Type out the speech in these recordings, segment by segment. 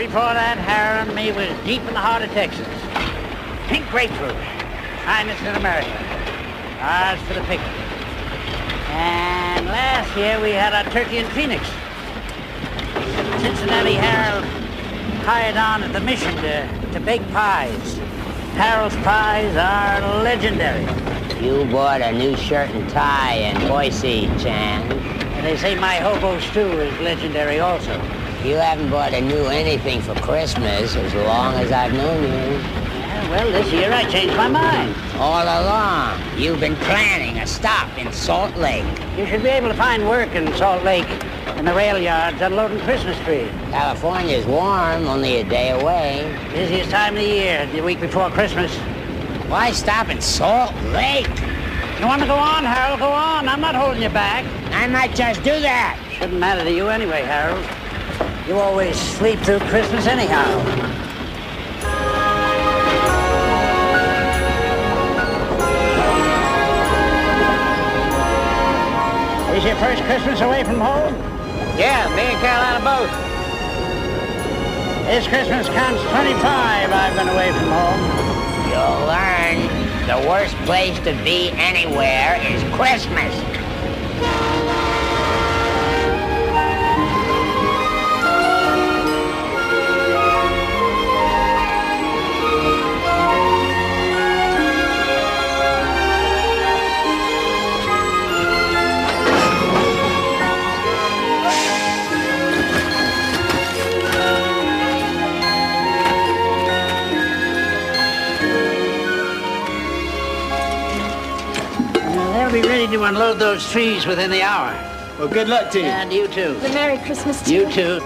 before that, Harold and me was deep in the heart of Texas. Pink grapefruit, finest in America. Ours for the picking. And last year we had our turkey in Phoenix. Cincinnati Harold hired on at the mission to bake pies. Harold's pies are legendary. You bought a new shirt and tie in Boise, Chan. And they say my hobo stew is legendary also. You haven't bought a new anything for Christmas as long as I've known you. Yeah, well, this year I changed my mind. All along, you've been planning a stop in Salt Lake. You should be able to find work in Salt Lake in the rail yards unloading Christmas trees. California's warm, only a day away. Busiest time of the year, the week before Christmas. Why stop in Salt Lake? You want to go on, Harold? Go on. I'm not holding you back. I might just do that. Shouldn't matter to you anyway, Harold. You always sleep through Christmas anyhow. Is your first Christmas away from home? Yeah, me and Carolina both. This Christmas counts 25 I've been away from home. You'll learn the worst place to be anywhere is Christmas. They'll be ready to unload those trees within the hour. Well, good luck to you. And you too. The Merry Christmas to you. Too.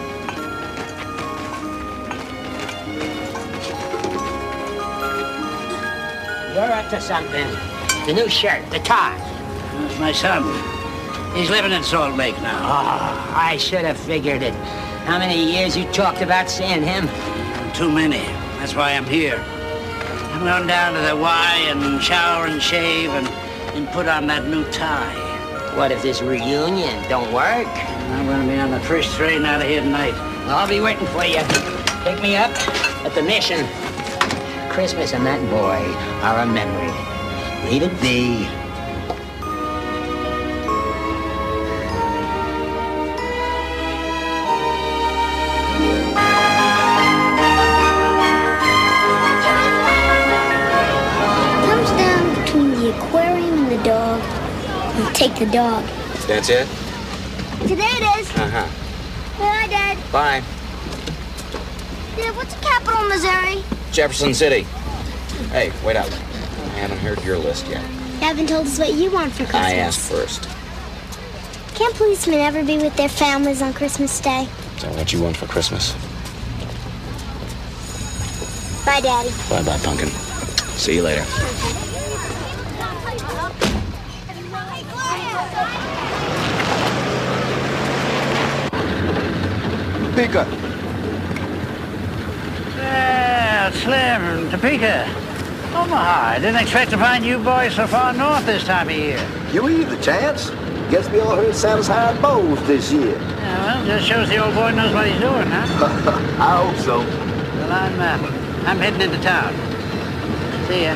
You're up to something. The new shirt, the tie. That's my son. He's living in Salt Lake now. Oh, I should have figured it. How many years you talked about seeing him? Too many. That's why I'm here. I'm going down to the Y and shower and shave and put on that new tie. What if this reunion don't work? I'm going to be on the first train out of here tonight. I'll be waiting for you. Pick me up at the mission. Christmas and that boy are a memory. Leave it be. Comes down between the aquarium and the dog. You take the dog. That's it? Today it is. Uh-huh. Bye, Dad. Bye. Dad, what's the capital of Missouri? Jefferson City. Hey, wait up. I haven't heard your list yet. You haven't told us what you want for Christmas. I asked first. Can't policemen ever be with their families on Christmas Day? Is that what you want for Christmas? Bye, Daddy. Bye-bye, pumpkin. See you later. Topeka. Well, Slim, Topeka. Omaha. I didn't expect to find you boys so far north this time of year. You either, Chance. Guess we all heard Santa's high bows this year. Yeah, well, just shows the old boy knows what he's doing, huh? I hope so. Well, I'm heading into town. See ya.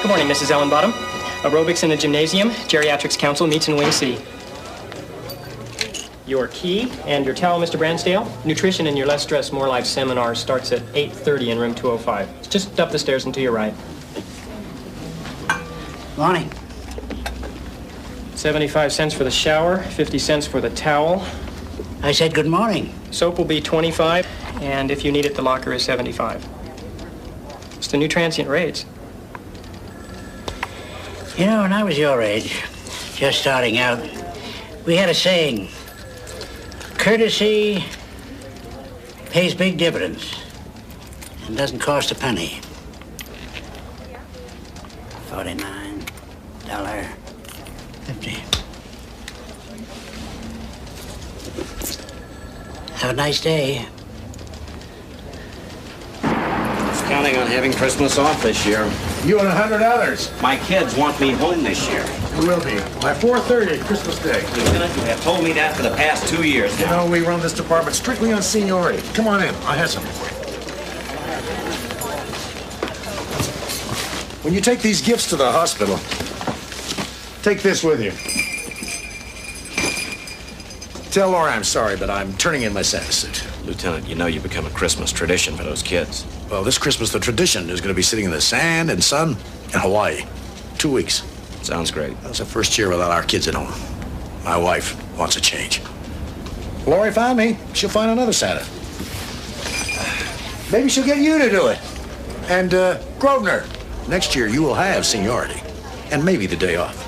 Good morning, Mrs. Ellenbottom. Aerobics in the gymnasium. Geriatrics Council meets in Wing C. Your key and your towel, Mr. Bransdale. Nutrition in your Less Stress, More Life seminar starts at 8:30 in room 205. It's just up the stairs and to your right. Morning. 75 cents for the shower, 50 cents for the towel. I said good morning. Soap will be 25, and if you need it, the locker is 75. It's the new transient rates. You know, when I was your age, just starting out, we had a saying, courtesy pays big dividends and doesn't cost a penny. $49.50. Have a nice day. I was counting on having Christmas off this year. You and 100 others. My kids want me home this year. You will be. By 4:30, Christmas Day. Lieutenant, you have told me that for the past 2 years You now. know, we run this department strictly on seniority. Come on in. I have something for you. When you take these gifts to the hospital, take this with you. Tell Laura I'm sorry, but I'm turning in my Santa suit. Lieutenant, you know you become a Christmas tradition for those kids. Well, this Christmas, the tradition is going to be sitting in the sand and sun in Hawaii. 2 weeks. Sounds great. That was the first year without our kids at home. My wife wants a change. Lori found me. She'll find another Santa. Maybe she'll get you to do it. And, Grosvenor, next year you will have seniority. And maybe the day off.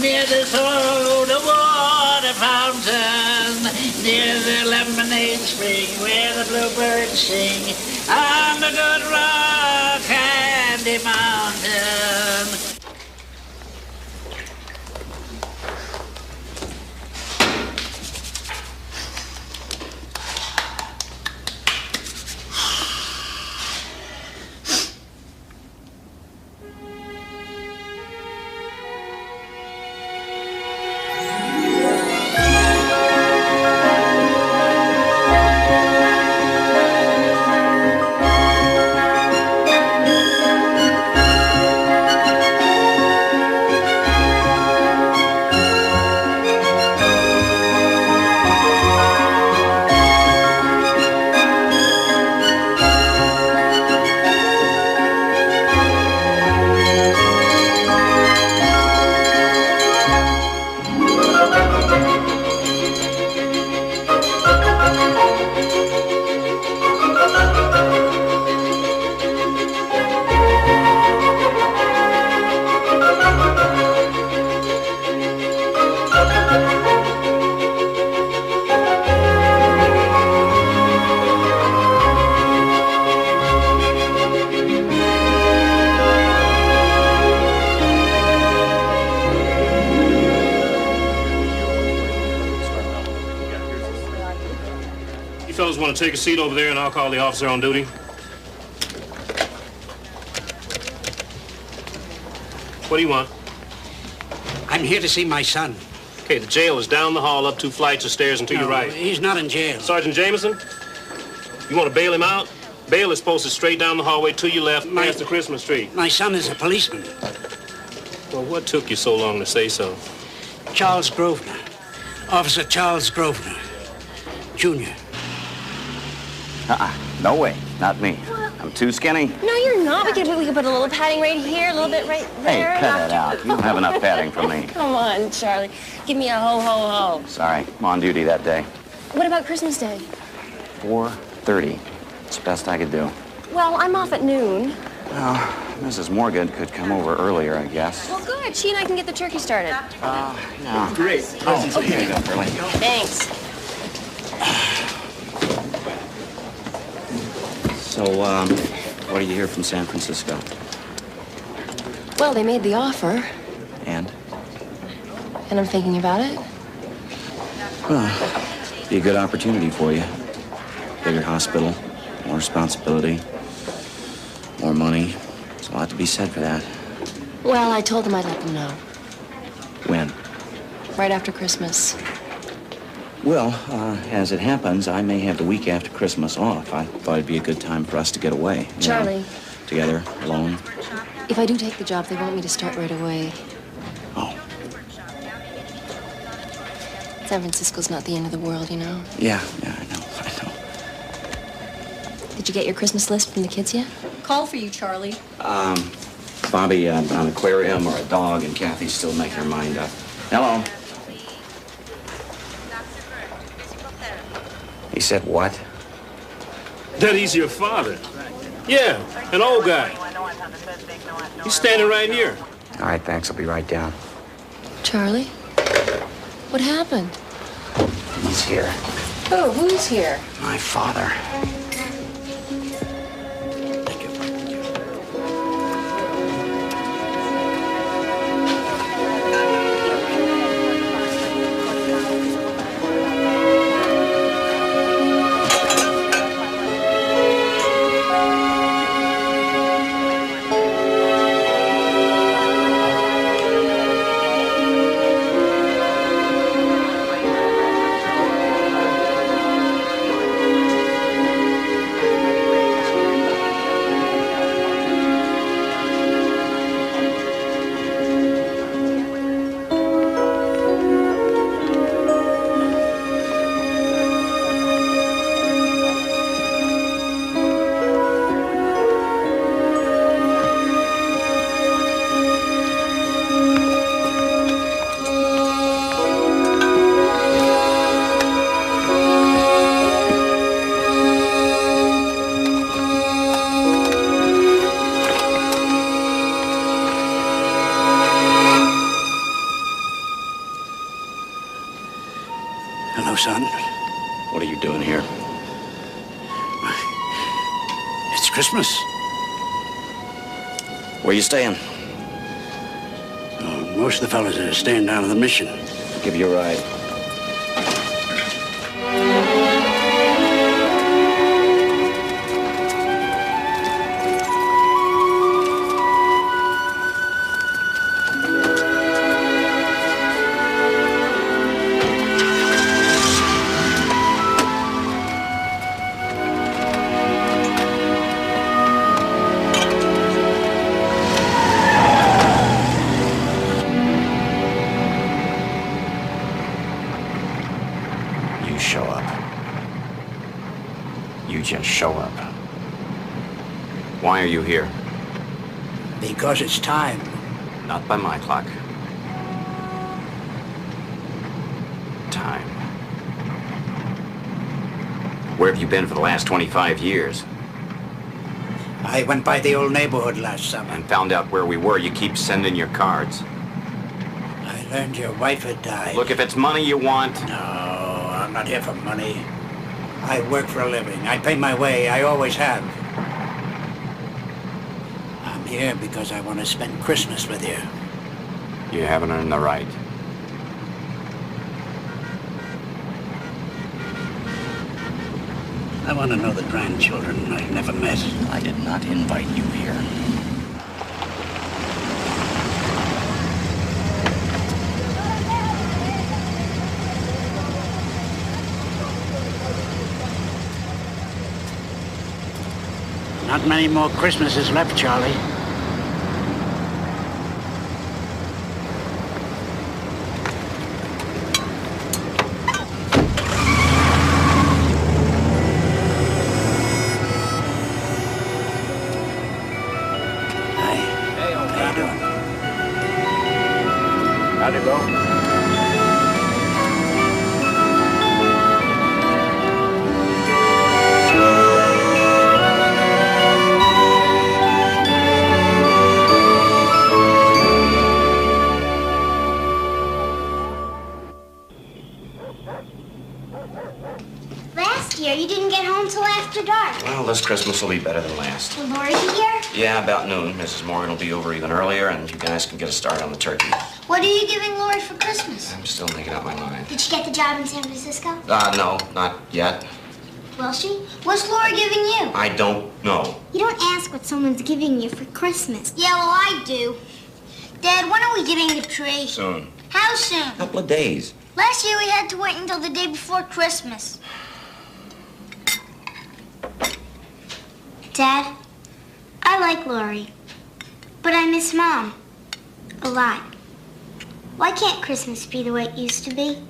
Near the soda water fountain, near the lemonade spring where the bluebirds sing, on the good rock candy mountain. Want to take a seat over there and I'll call the officer on duty? What do you want? I'm here to see my son. Okay, the jail is down the hall, up 2 flights of stairs and to your right. He's not in jail. Sergeant Jameson, you want to bail him out? Bail is posted straight down the hallway to your left, past the Christmas tree. My son is a policeman. Well, what took you so long to say so? Charles Grosvenor. Officer Charles Grosvenor, Jr. No way. Not me. I'm too skinny. No, you're not. We could put a little padding right here, a little bit right there. Hey, cut it out. You don't have enough padding for me. Come on, Charlie. Give me a ho-ho-ho. Sorry. I'm on duty that day. What about Christmas Day? 4:30. It's the best I could do. Well, I'm off at noon. Well, Mrs. Morgan could come over earlier, I guess. Well, good. She and I can get the turkey started. No. Great. Oh, here you go, Curly. Thanks. So, what do you hear from San Francisco? Well, they made the offer. And? And I'm thinking about it. Well, be a good opportunity for you. Bigger hospital, more responsibility, more money. There's a lot to be said for that. Well, I told them I'd let them know. When? Right after Christmas. Well, as it happens, I may have the week after Christmas off. I thought it'd be a good time for us to get away. Charlie. Know, together, alone. If I do take the job, they want me to start right away. Oh. San Francisco's not the end of the world, you know? Yeah, I know. Did you get your Christmas list from the kids yet? Call for you, Charlie. Bobby, an aquarium or a dog, and Kathy's still making her mind up. Hello. He said what? That he's your father. Yeah, an old guy. He's standing right here. All right, thanks. I'll be right down. Charlie? What happened? He's here. Oh, who's here? My father. Hello, son. What are you doing here? It's Christmas. Where you staying? Most of the fellas are staying down at the mission. I'll give you a ride. Show up. You just show up. Why are you here? Because it's time. Not by my clock. Time. Where have you been for the last 25 years? I went by the old neighborhood last summer. And found out where we were. You keep sending your cards. I learned your wife had died. Look, if it's money you want... No, I'm not here for money. I work for a living. I pay my way. I always have. I'm here because I want to spend Christmas with you. You haven't earned the right. I want to know the grandchildren I've never met. I did not invite you here. Not many more Christmases left, Charlie. Hi. Hey, how you doing? How'd it go? Last year, you didn't get home till after dark. Well, this Christmas will be better than last. Will Lori be here? Yeah, about noon. Mrs. Morgan will be over even earlier, and you guys can get a start on the turkey. What are you giving Lori for Christmas? I'm still making up my mind. Did she get the job in San Francisco? No, not yet. Will she? What's Lori giving you? I don't know. You don't ask what someone's giving you for Christmas. Yeah, well, I do. Dad, when are we getting the tree? Soon. How soon? A couple of days. Last year we had to wait until the day before Christmas. Dad, I like Lori, but I miss Mom a lot. Why can't Christmas be the way it used to be?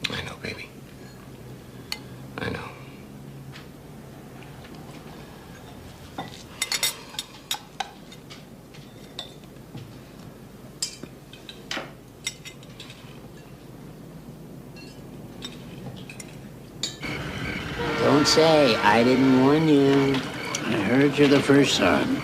I know, baby. I know. Don't say I didn't warn you. I heard you the first time.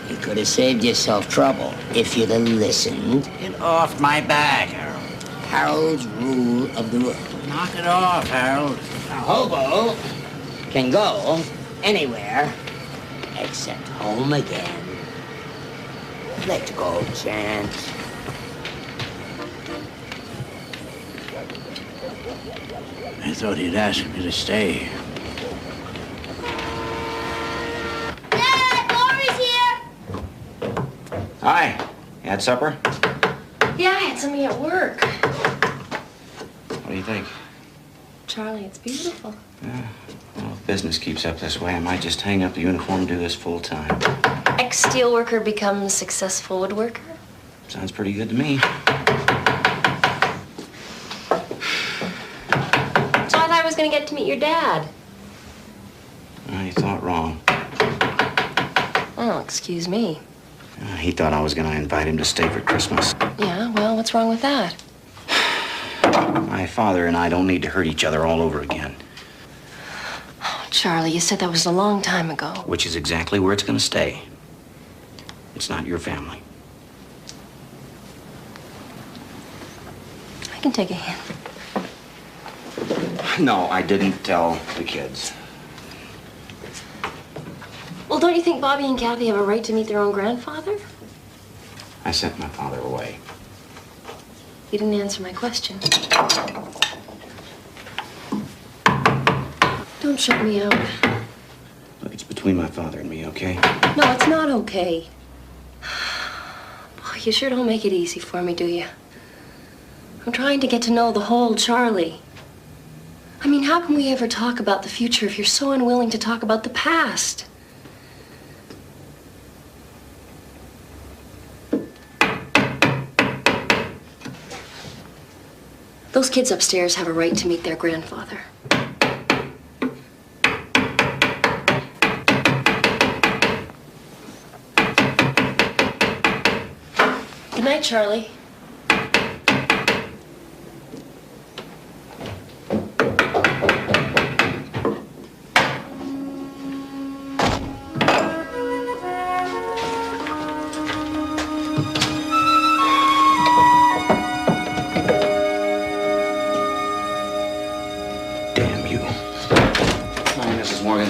You could have saved yourself trouble if you'd have listened. Get off my back, Harold. Harold's rule of the road. Knock it off, Harold. A hobo can go anywhere except home again. Let go, Chance. I thought he'd ask me to stay. Dad, Laurie's here. Hi. You had supper? Yeah, I had somebody at work. What do you think? Charlie, it's beautiful. Well, if business keeps up this way, I might just hang up the uniform and do this full time. Ex-steelworker becomes successful woodworker? Sounds pretty good to me. So I thought I was going to get to meet your dad. Well, you thought wrong. Oh, excuse me. He thought I was going to invite him to stay for Christmas. Yeah, well, what's wrong with that? My father and I don't need to hurt each other all over again. Oh, Charlie, you said that was a long time ago. Which is exactly where it's going to stay. It's not your family. I can take a hint. No, I didn't tell the kids. Well, don't you think Bobby and Kathy have a right to meet their own grandfather? I sent my father away. You didn't answer my question. Don't shut me out. Look, it's between my father and me, okay? No, it's not okay. Boy, you sure don't make it easy for me, do you? I'm trying to get to know the whole Charlie. I mean, how can we ever talk about the future if you're so unwilling to talk about the past? Those kids upstairs have a right to meet their grandfather. Good night, Charlie.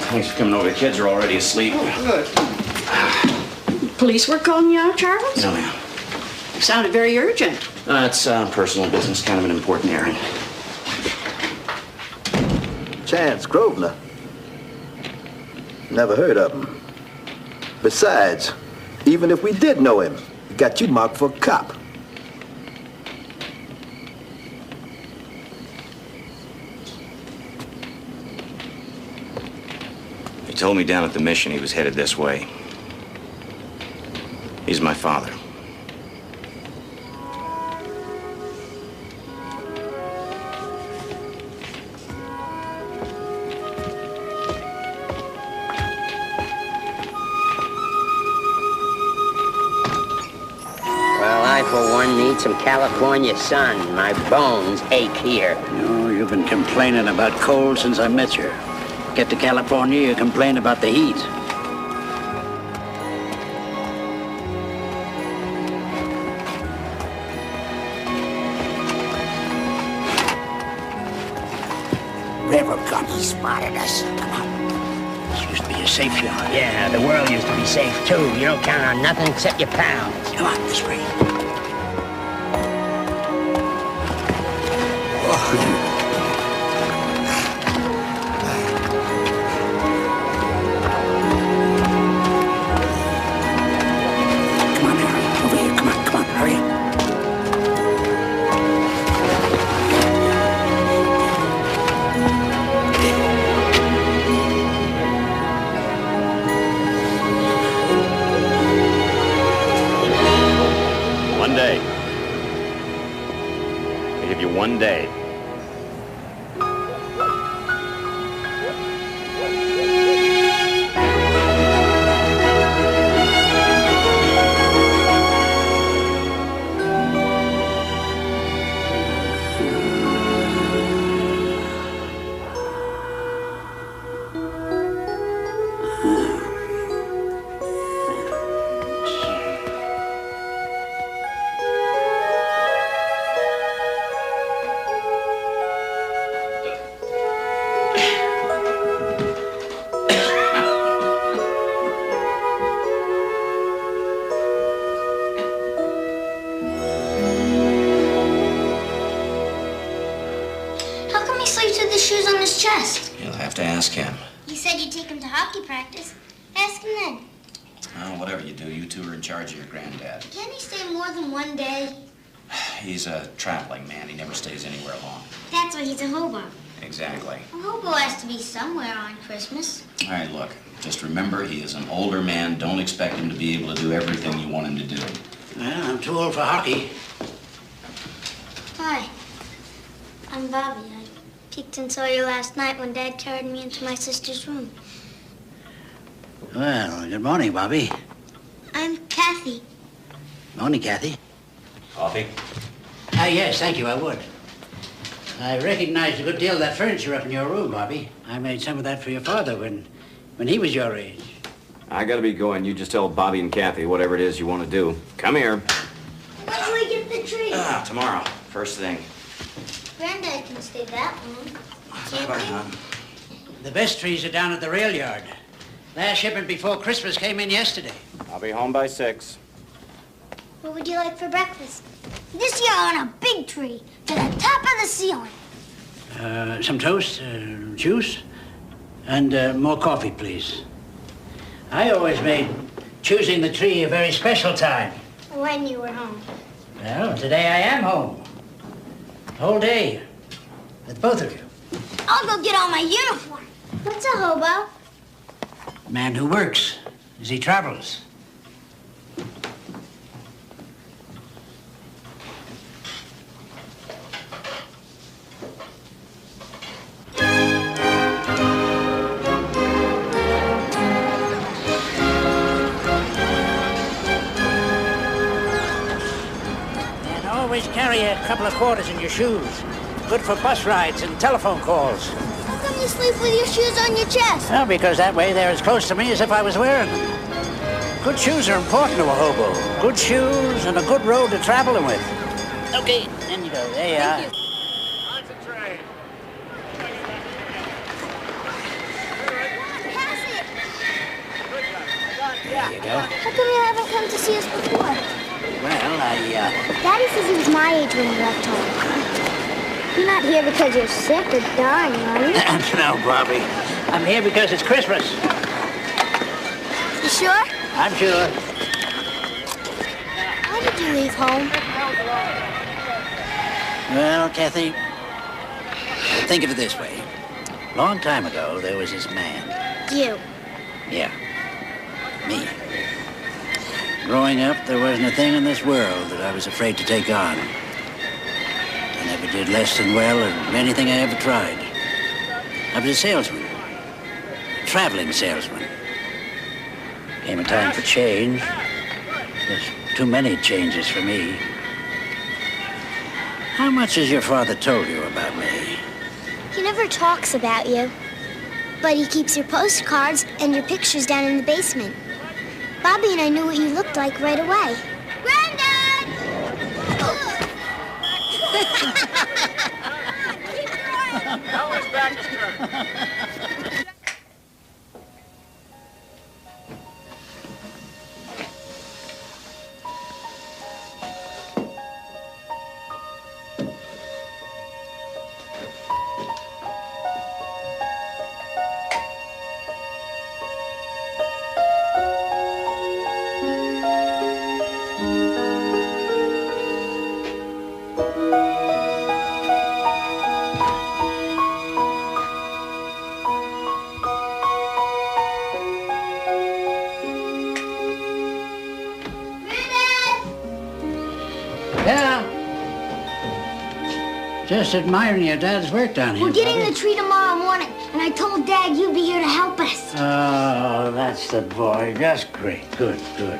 Thanks for coming over. The kids are already asleep. Oh, good. Police were calling you out, Charles? No, ma'am. You sounded very urgent. It's personal business, kind of an important errand. Chance Grosvenor. Never heard of him. Besides, even if we did know him, he got you marked for a cop. He told me down at the mission he was headed this way. He's my father. Well, I, for one, need some California sun. My bones ache here. No, you've been complaining about cold since I met you. Get to California, you complain about the heat. River gun, he spotted us. Come on. This used to be a safe yard. Yeah, the world used to be safe, too. You don't count on nothing except your pals. Come on, this way. One day. his chest? You'll have to ask him. You said you'd take him to hockey practice. Ask him then. Oh, whatever you do, you two are in charge of your granddad. Can he stay more than one day? He's a traveling man. He never stays anywhere long. That's why he's a hobo. Exactly. A hobo has to be somewhere on Christmas. All right, look. Just remember, he is an older man. Don't expect him to be able to do everything you want him to do. Well, I'm too old for hockey. Hi. I'm Bobby. I peeked and saw you last night when Dad carried me into my sister's room. Well, good morning, Bobby. I'm Kathy. Morning, Kathy. Coffee? Yes, thank you, I would. I recognized a good deal of that furniture up in your room, Bobby. I made some of that for your father when he was your age. I gotta be going. You just tell Bobby and Kathy whatever it is you want to do. Come here. When do we get the tree? Tomorrow. First thing. Granddad can stay that long. Can't he? The best trees are down at the rail yard. Last shipment before Christmas came in yesterday. I'll be home by 6. What would you like for breakfast? This year on a big tree to the top of the ceiling. Some toast, juice, and more coffee, please. I always made choosing the tree a very special time. When you were home. Well, today I am home. Whole day. With both of you. I'll go get on my uniform. What's a hobo? Man who works as he travels. Always carry a couple of quarters in your shoes. Good for bus rides and telephone calls. How come you sleep with your shoes on your chest? Well, because that way they're as close to me as if I was wearing them. Good shoes are important to a hobo. Good shoes and a good road to travel them with. Okay, in you go. There you are. Concentrate. Pass it. There you go. How come you haven't come to see us before? Well, Daddy says he was my age when he left home. You're not here because you're sick or dying, are you? No, Bobby. I'm here because it's Christmas. You sure? I'm sure. Why did you leave home? Well, Kathy, think of it this way. Long time ago, there was this man. You. Yeah, me. Growing up, there wasn't a thing in this world that I was afraid to take on. I never did less than well in anything I ever tried. I was a salesman. A traveling salesman. Came a time for change. There's too many changes for me. How much has your father told you about me? He never talks about you. But he keeps your postcards and your pictures down in the basement. Bobby and I knew what you looked like right away. Granddad! Now it's back to turn. Just admiring your dad's work down here. We're getting Bobby. the tree tomorrow morning, and I told Dad you'd be here to help us. Oh, that's the boy. Just great. Good, good.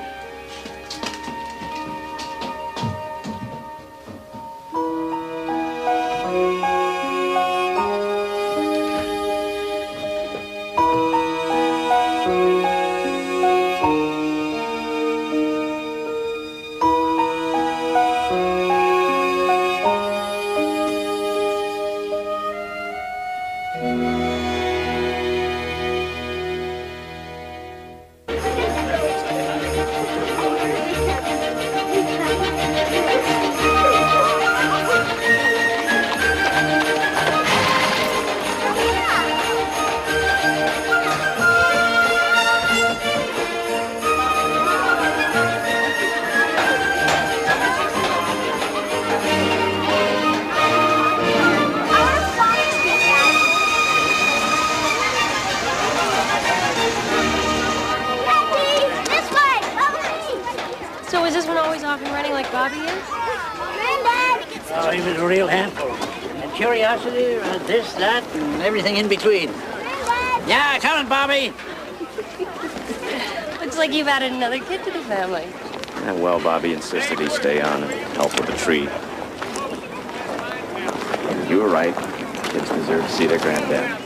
Bobby is? Granddad! Oh, he was a real handful. And curiosity, this, that, and everything in between. Granddad! Yeah, coming, Bobby. Looks like you've added another kid to the family. Yeah, well, Bobby insisted he stay on and help with the tree. You were right. Kids deserve to see their granddad.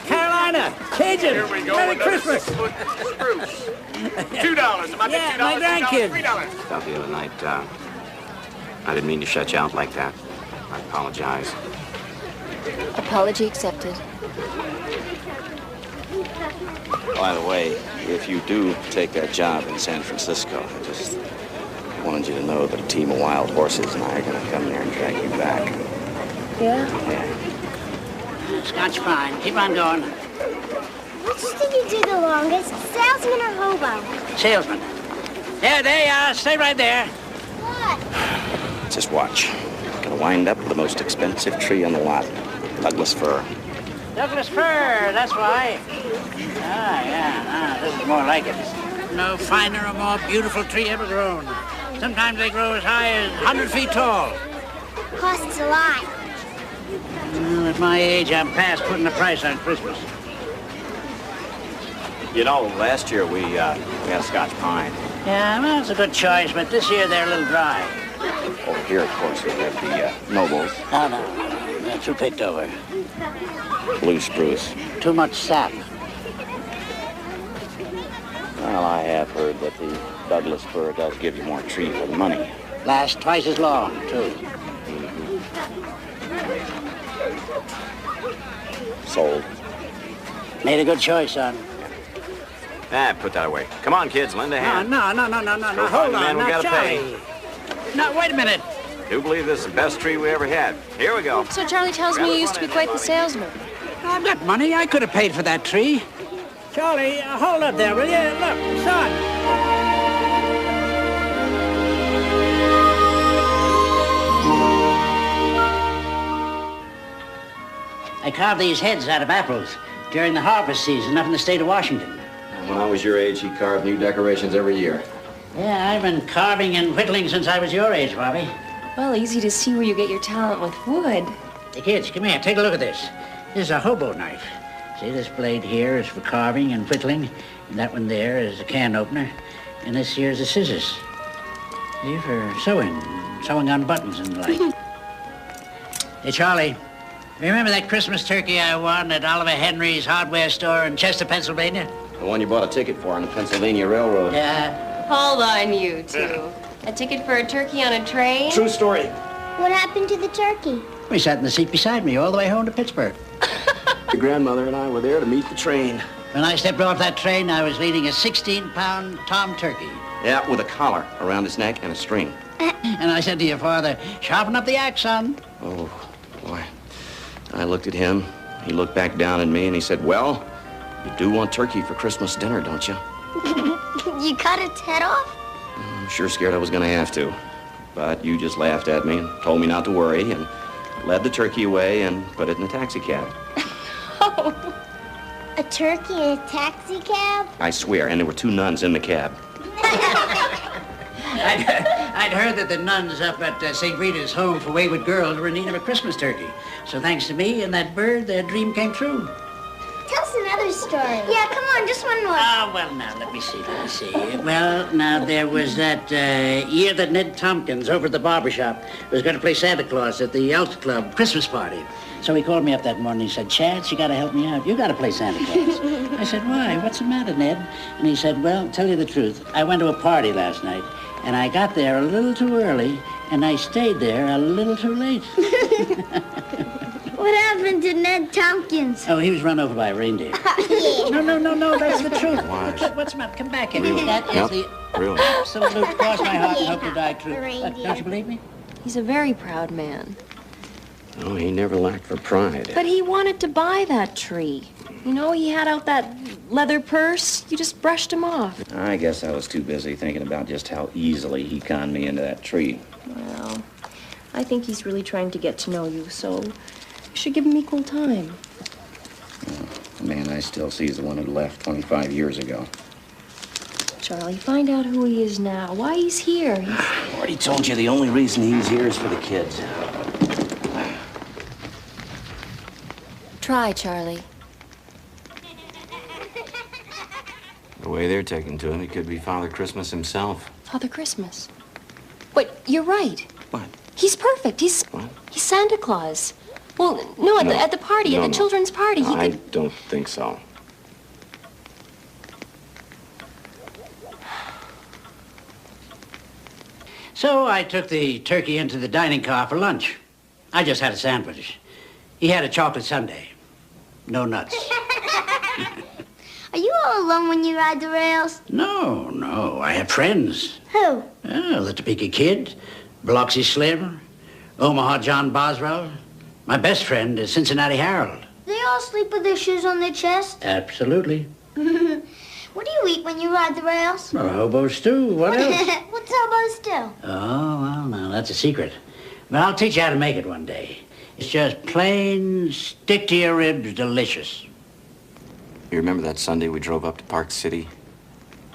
Carolina, Cajun, Here we go. Merry Christmas. Spruce. $2. Am I Yeah, $2? my grandkids. $3. Thought the other night, I didn't mean to shut you out like that. I apologize. Apology accepted. By the way, if you do take that job in San Francisco, I just wanted you to know that a team of wild horses and I are going to come there and drag you back. Yeah? Yeah. Scotch fine. Keep on going. Which did you do the longest, salesman or hobo? Salesman. Yeah, they stay right there. What? Just watch. Gonna wind up with the most expensive tree on the lot. Douglas fir. Douglas fir, that's why. This is more like it. No finer or more beautiful tree ever grown. Sometimes they grow as high as 100 feet tall. Costs a lot. Well, at my age, I'm past putting a price on Christmas. You know, last year we had a Scotch pine. Yeah, well, it's a good choice, but this year they're a little dry. Over here, of course, we have the nobles. Oh, no. They're too picked over. Blue spruce. Too much sap. Well, I have heard that the Douglas fir does give you more tree for the money. Lasts twice as long, too. Sold. Made a good choice, son. Put that away. Come on, kids, lend a hand. No. Go Hold find the on, man we now, gotta Charlie. pay. No, wait a minute. Do believe this is the best tree we ever had. Here we go. So Charlie tells me you used to be quite the salesman. I've got money. I could have paid for that tree. Charlie, hold up there, will you? Look, son. I carved these heads out of apples during the harvest season up in the state of Washington. When I was your age, he carved new decorations every year. Yeah, I've been carving and whittling since I was your age, Bobby. Well, easy to see where you get your talent with wood. Hey, kids, come here. Take a look at this. This is a hobo knife. See, this blade here is for carving and whittling, and that one there is a can opener, and this here is the scissors. See, for sewing on buttons and the like. Hey, Charlie, remember that Christmas turkey I won at Oliver Henry's hardware store in Chester, Pennsylvania? The one you bought a ticket for on the Pennsylvania Railroad. Yeah. Hold on, you two. A ticket for a turkey on a train? True story. What happened to the turkey? We sat in the seat beside me all the way home to Pittsburgh. Your grandmother and I were there to meet the train. When I stepped off that train, I was leading a 16-pound tom turkey. Yeah, with a collar around his neck and a string. And I said to your father, sharpen up the axe, son. Oh, boy. I looked at him. He looked back down at me and he said, well, you do want turkey for Christmas dinner, don't you? You cut its head off? I'm sure scared I was going to have to. But you just laughed at me and told me not to worry and led the turkey away and put it in a taxi cab. Oh. A turkey in a taxi cab? I swear, and there were 2 nuns in the cab. I'd heard that the nuns up at St. Rita's Home for Wayward Girls were in need of a Christmas turkey. So thanks to me and that bird, their dream came true. Tell us another story. Yeah, come on, just one more. Oh, well, now, let me see. Well, now, there was that year that Ned Tompkins over at the barber shop was going to play Santa Claus at the Elks Club Christmas party. So he called me up that morning and he said, Chance, you got to help me out. You got to play Santa Claus. I said, why? What's the matter, Ned? And he said, well, tell you the truth, I went to a party last night, and I got there a little too early, and I stayed there a little too late. What happened to Ned Tompkins? Oh, he was run over by a reindeer. No, that's the truth. What's the matter? Come back here. Really? That is Yep. the Really? absolute cross my heart and hope to die true. Reindeer. Don't you believe me? He's a very proud man. Oh, he never lacked for pride. But he wanted to buy that tree. You know, he had out that leather purse. You just brushed him off. I guess I was too busy thinking about just how easily he conned me into that tree. Well, I think he's really trying to get to know you, so you should give him equal time. The man I still see is the one who left 25 years ago. Charlie, find out who he is now, why he's here. I already told you the only reason he's here is for the kids. Try, Charlie. The way they're taking to him, he could be Father Christmas himself. Father Christmas. But you're right. What? He's perfect. He's Santa Claus. Well, no, at the party, at the children's party, he I could... don't think so. So I took the turkey into the dining car for lunch. I just had a sandwich. He had a chocolate sundae. No nuts. Are you all alone when you ride the rails? No. I have friends. Who? The Topeka Kid, Biloxi Slim, Omaha John Boswell. My best friend is Cincinnati Harold. They all sleep with their shoes on their chest? Absolutely. What do you eat when you ride the rails? Well, hobo stew. What else? What's hobo stew? Oh, well, now, that's a secret. But I'll teach you how to make it one day. It's just plain, stick-to-your-ribs delicious. You remember that Sunday we drove up to Park City?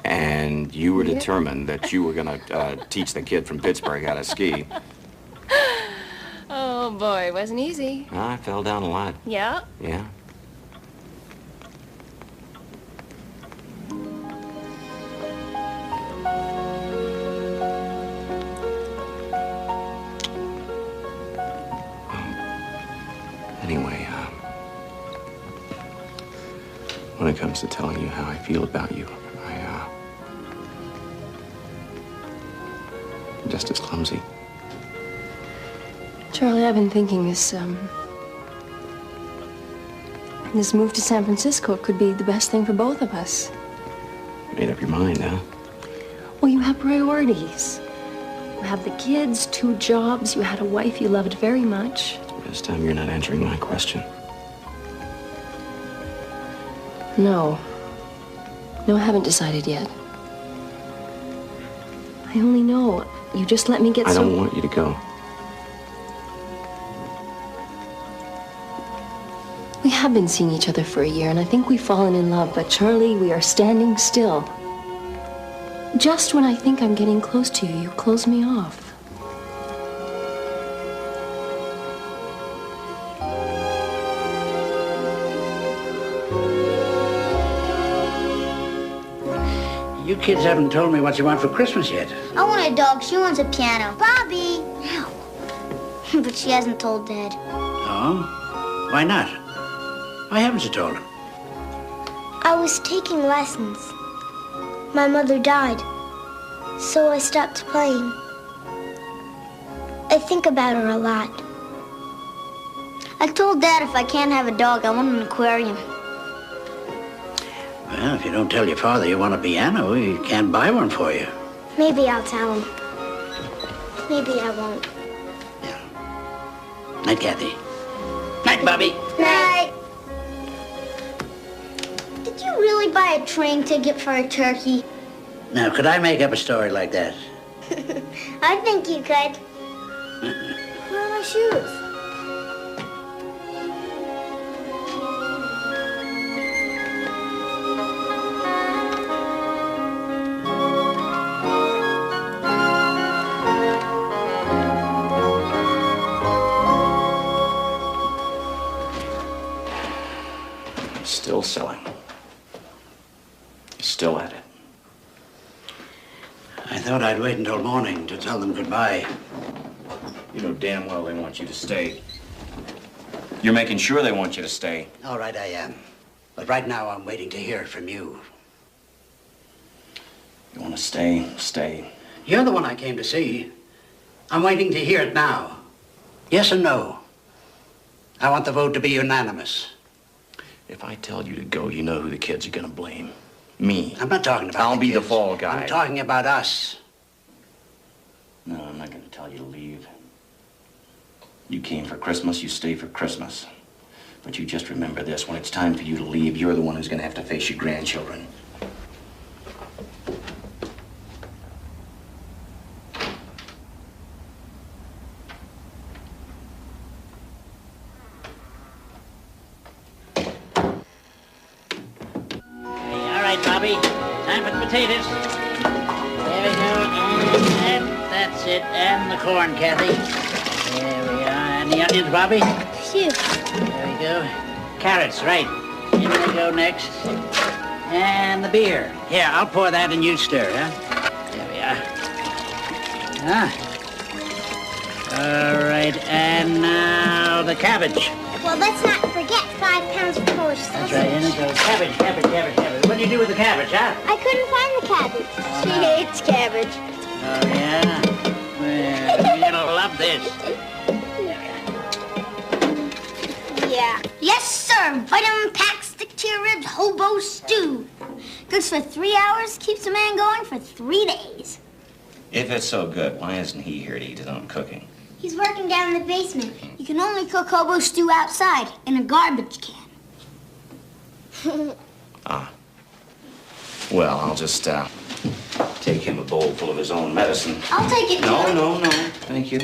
And you were determined that you were going to teach the kid from Pittsburgh how to ski. Oh, boy, it wasn't easy. I fell down a lot. Yeah? Yeah. Anyway, when it comes to telling you how I feel about you, I'm just as clumsy. Charlie, I've been thinking this move to San Francisco could be the best thing for both of us. Made up your mind, huh? Well, you have priorities. You have the kids, 2 jobs, you had a wife you loved very much. This time you're not answering my question. No. No, I haven't decided yet. I only know you just let me get I don't want you to go. We have been seeing each other for a year, and I think we've fallen in love, but Charlie, we are standing still. Just when I think I'm getting close to you, you close me off. You kids haven't told me what you want for Christmas yet. I want a dog. She wants a piano. Bobby! No. But she hasn't told Dad. Oh? Why not? Why haven't you told him? I was taking lessons. My mother died, so I stopped playing. I think about her a lot. I told Dad if I can't have a dog, I want an aquarium. Well, if you don't tell your father you want a piano, he can't buy one for you. Maybe I'll tell him. Maybe I won't. Night, Kathy. Night, Bobby. Night. Did you really buy a train ticket for a turkey? Now, could I make up a story like that? I think you could. Where are my shoes? Still selling. Still at it. I thought I'd wait until morning to tell them goodbye. You know damn well they want you to stay. You're making sure they want you to stay. All right, I am. But right now, I'm waiting to hear it from you. You want to stay? Stay. You're the one I came to see. I'm waiting to hear it now. Yes or no? I want the vote to be unanimous. If I tell you to go, you know who the kids are going to blame. Me. I'm not talking about I'll be the kids. fall guy. I'm talking about us. No, I'm not going to tell you to leave. You came for Christmas, you stay for Christmas. But you just remember this, when it's time for you to leave, you're the one who's going to have to face your grandchildren. Hey, all right, Bobby. Time for the potatoes. it. And the corn, Kathy. There we are. And the onions, Bobby. Phew. There we go. Carrots, right. In they go next. And the beer. Here, I'll pour that and you stir, huh? There we are. All right, and now the cabbage. Well, let's not forget 5 pounds of Polish sausage. That's right, in it goes. Cabbage. What do you do with the cabbage, huh? I couldn't find the cabbage. Oh, She no. hates cabbage. Oh, yeah? Well, you're gonna love this. Yeah. Yes, sir. Vitamin pack, stick to your ribs, hobo stew. Cooks for 3 hours, keeps a man going for 3 days. If it's so good, why isn't he here to eat his own cooking? He's working down in the basement. You can only cook hobo stew outside in a garbage can. Ah. Well, I'll just, take him a bowl full of his own medicine. I'll take it. No. Thank you.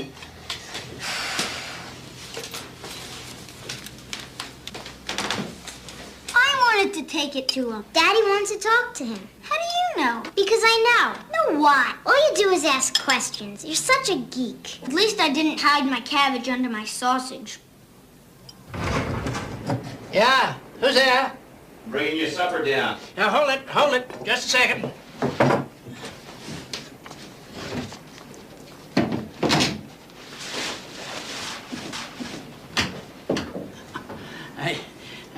I wanted to take it to him. Daddy wants to talk to him. How do you know? Because I know. Know what? All you do is ask questions. You're such a geek. At least I didn't hide my cabbage under my sausage. Yeah? Who's there? Bringing your supper down. Now, hold it. Just a second.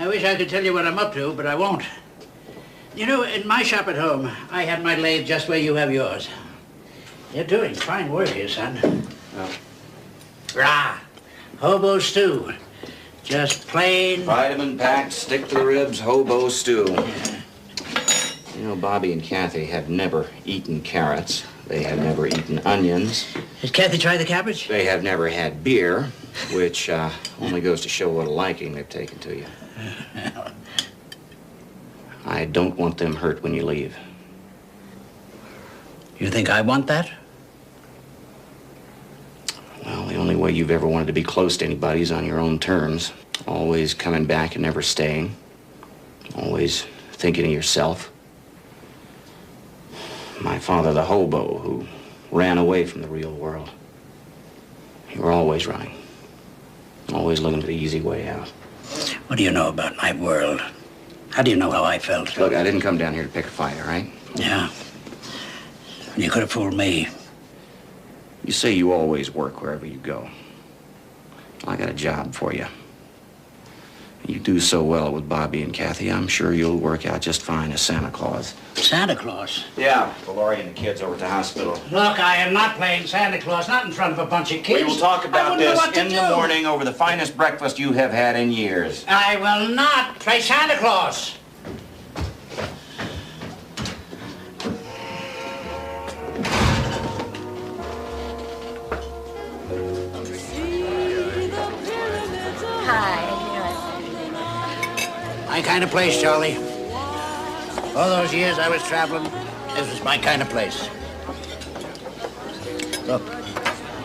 I wish I could tell you what I'm up to, but I won't. You know, in my shop at home, I have my lathe just where you have yours. You're doing fine work here, son. Oh. Rah! Hobo stew. Just plain... Vitamin packed, stick to the ribs, hobo stew. You know, Bobby and Kathy have never eaten carrots. They have never eaten onions. Has Kathy tried the cabbage? They have never had beer, which only goes to show what a liking they've taken to you. I don't want them hurt when you leave. You think I want that? Well, the only way you've ever wanted to be close to anybody is on your own terms. Always coming back and never staying. Always thinking of yourself. My father, the hobo, who ran away from the real world. You were always running. Always looking for the easy way out. What do you know about my world? How do you know how I felt? Look, I didn't come down here to pick a fight, all right? Yeah. You could have fooled me. You say you always work wherever you go. I got a job for you. You do so well with Bobby and Kathy, I'm sure you'll work out just fine as Santa Claus. Santa Claus? Yeah, for Laurie and the kids over at the hospital. Look, I am not playing Santa Claus, not in front of a bunch of kids. We will talk about this in the do. morning over the finest breakfast you have had in years. I will not play Santa Claus. My kind of place, Charlie. All those years I was traveling, this was my kind of place. Look,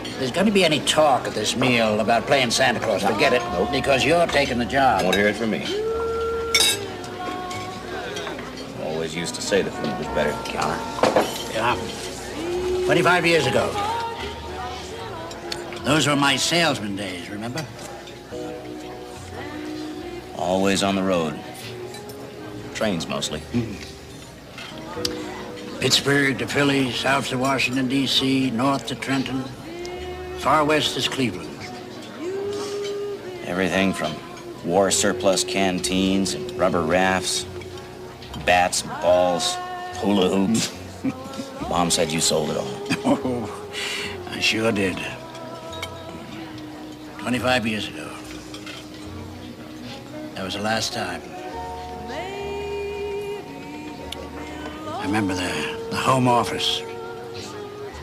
if there's going to be any talk at this meal about playing Santa Claus, forget it. Nope. Because you're taking the job. Won't hear it from me. Always used to say the food was better at the counter. Yeah. 25 years ago. Those were my salesman days, remember? Always on the road. Trains mostly. Pittsburgh to Philly, south to Washington, D.C., north to Trenton, far west is Cleveland. Everything from war surplus canteens and rubber rafts, bats and balls, hula hoops. Mom said you sold it all. Oh, I sure did. 25 years ago. That was the last time. I remember the home office.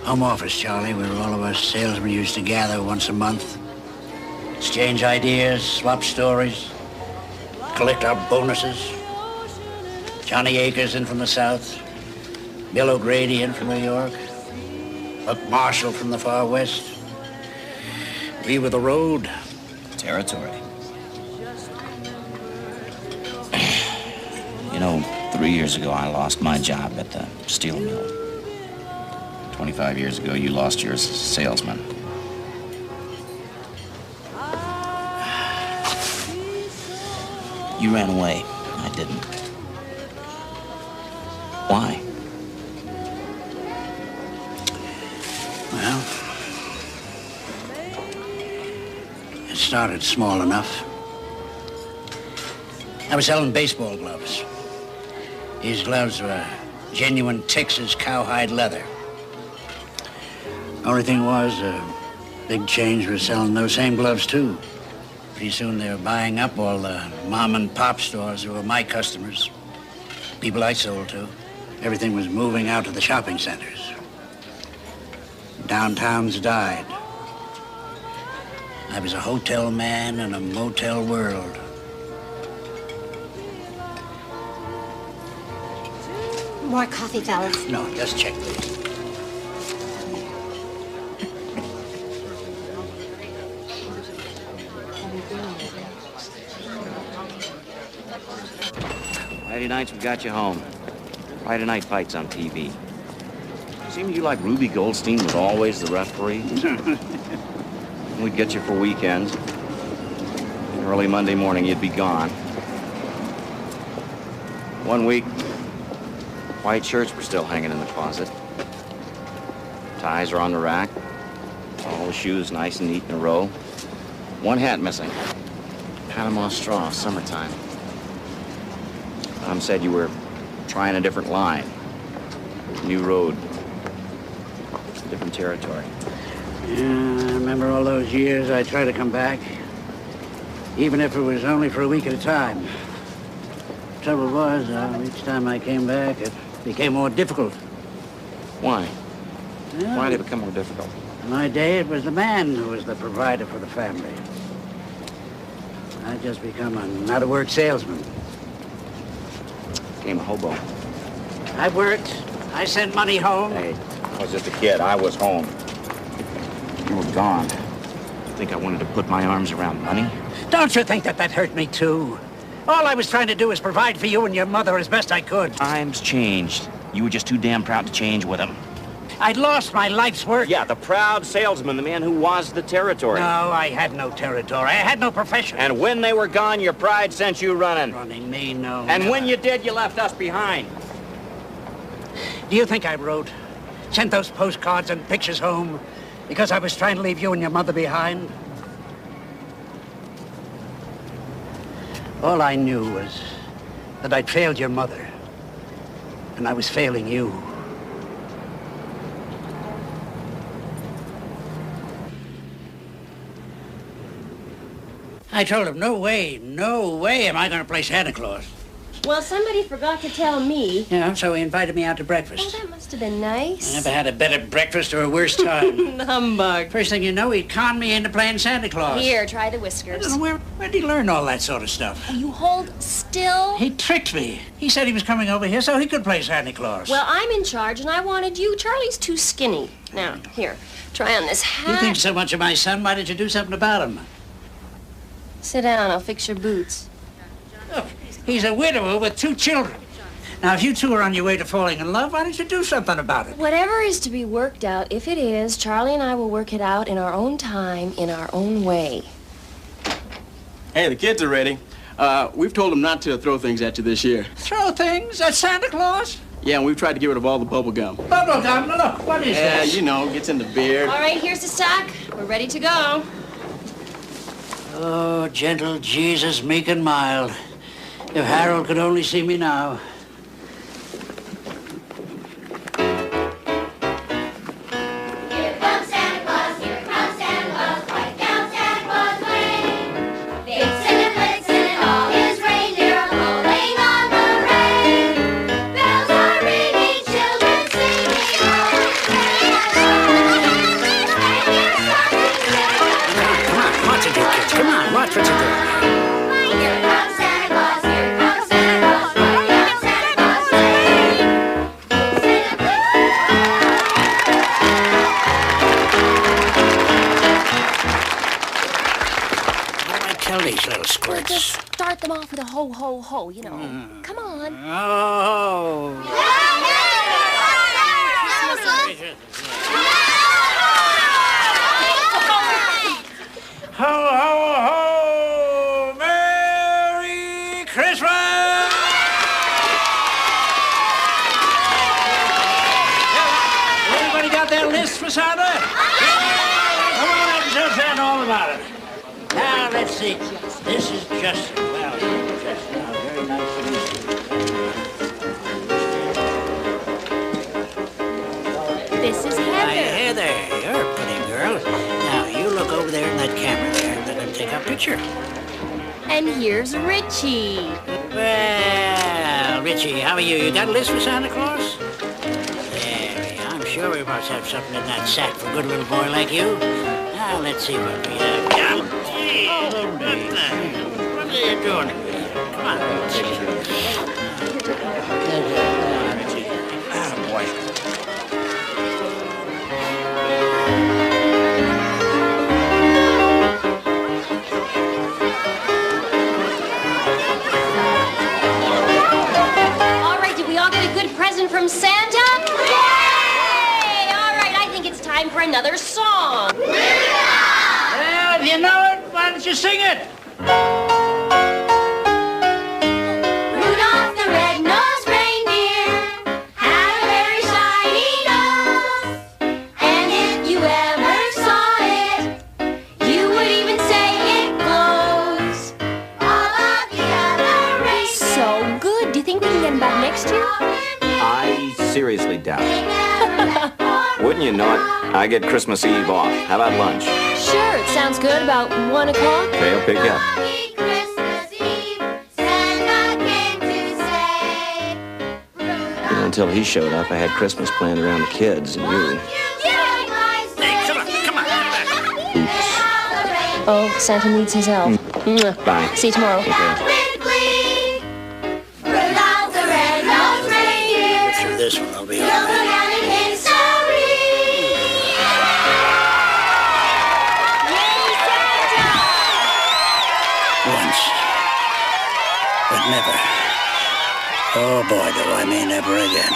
Home office, Charlie, where all of us salesmen used to gather once a month. Exchange ideas, swap stories, collect our bonuses. Johnny Akers in from the south. Bill O'Grady in from New York. Buck Marshall from the far west. We were the road. Territory. You know, 3 years ago, I lost my job at the steel mill. 25 years ago, you lost your salesman. You ran away. I didn't. Why? Well, it started small enough. I was selling baseball gloves. These gloves were genuine Texas cowhide leather. Only thing was, big chains were selling those same gloves too. Pretty soon they were buying up all the mom and pop stores who were my customers, people I sold to. Everything was moving out to the shopping centers. Downtowns died. I was a hotel man in a motel world. More coffee, fellas. No, just check, please. Friday nights we got you home. Friday night fights on TV. Seemed you like Ruby Goldstein was always the referee. We'd get you for weekends. Early Monday morning, you'd be gone. One week, white shirts were still hanging in the closet. Ties are on the rack. All the shoes nice and neat in a row. One hat missing. Panama straw, summertime. Tom said you were trying a different line. New road. Different territory. Yeah, I remember all those years I tried to come back. Even if it was only for a week at a time. Trouble was, each time I came back, it became more difficult. Why? Well, Why did it become more difficult? in my day, it was the man who was the provider for the family. I'd just become an out-of-work salesman. Became a hobo. I worked. I sent money home. Hey, I was just a kid. I was home. You were gone. You think I wanted to put my arms around money? Don't you think that hurt me, too? All I was trying to do was provide for you and your mother as best I could. Times changed. You were just too damn proud to change with them. I'd lost my life's work. Yeah, the proud salesman, the man who was the territory. No, I had no territory. I had no profession. And when they were gone, your pride sent you running. Running me, no. And when you did, you left us behind. Do you think I wrote, sent those postcards and pictures home because I was trying to leave you and your mother behind? All I knew was that I'd failed your mother, and I was failing you. I told him, no way am I going to play Santa Claus. Well, somebody forgot to tell me. Yeah, so he invited me out to breakfast. Oh, that must have been nice. I never had a better breakfast or a worse time. Humbug. First thing you know, he conned me into playing Santa Claus. Here, try the I whiskers. don't know, where did he learn all that sort of stuff? Oh, you hold still? He tricked me. He said he was coming over here so he could play Santa Claus. Well, I'm in charge, and I wanted you. Charlie's too skinny. Now, here, try on this hat. You think so much of my son, why didn't you do something about him? Sit down, I'll fix your boots. Look, he's a widower with 2 children. Now, if you two are on your way to falling in love, why don't you do something about it? Whatever is to be worked out, if it is, Charlie and I will work it out in our own time, in our own way. Hey, the kids are ready. We've told them not to throw things at you this year. Throw things at Santa Claus? Yeah, and we've tried to get rid of all the bubble gum. Bubble gum? Look, what is Yeah, this? you know, gets in the beard. All right, here's the sack. We're ready to go. Oh, gentle Jesus, meek and mild. If Harold could only see me now. Here comes Santa Claus, here comes Santa Claus, right down Santa Claus Lane. Vixen and Blitzen and all his reindeer are pulling on the rein. Bells are ringing, children singing, oh, Come on, watch it, you kids. Come on, watch what you're doing. here comes Santa Claus, here comes Santa Claus, right down Santa Claus Lane. Vixen and What do I tell these little squirts? Just start them off with a ho, ho, ho, you know. Come on. Oh. Christmas. let's see. This is Justin. Well, Justin, how very nice to meet you. This is Heather. Heather, you're a pretty girl. Now, you look over there in that camera there. Let them take our picture. And here's Richie. Well, Richie, how are you? You got a list for Santa Claus? There, I'm sure we must have something in that sack for a good little boy like you. Now, let's see what we have. Oh, gee, what are you doing? Come on. Oh, boy. From Santa? Yay! All right, I think it's time for another song. Well, if you know it, why don't you sing it? Rudolph the red-nosed reindeer had a very shiny nose. And if you ever saw it, you would even say it glows. All of the other reindeer. So good. Do you think we can get him back next year? I seriously doubt it. Wouldn't you know it? I get Christmas Eve off. How about lunch? Sure, it sounds good. About 1 o'clock. Okay, I'll pick you up. You know, until he showed up, I had Christmas planned around the kids and you. Hey, come on. Oops. Oh, Santa needs his help. Mwah. Bye. See you tomorrow. Okay. Through this one, I'll be all right. Once, but never. Oh boy, do I mean never again.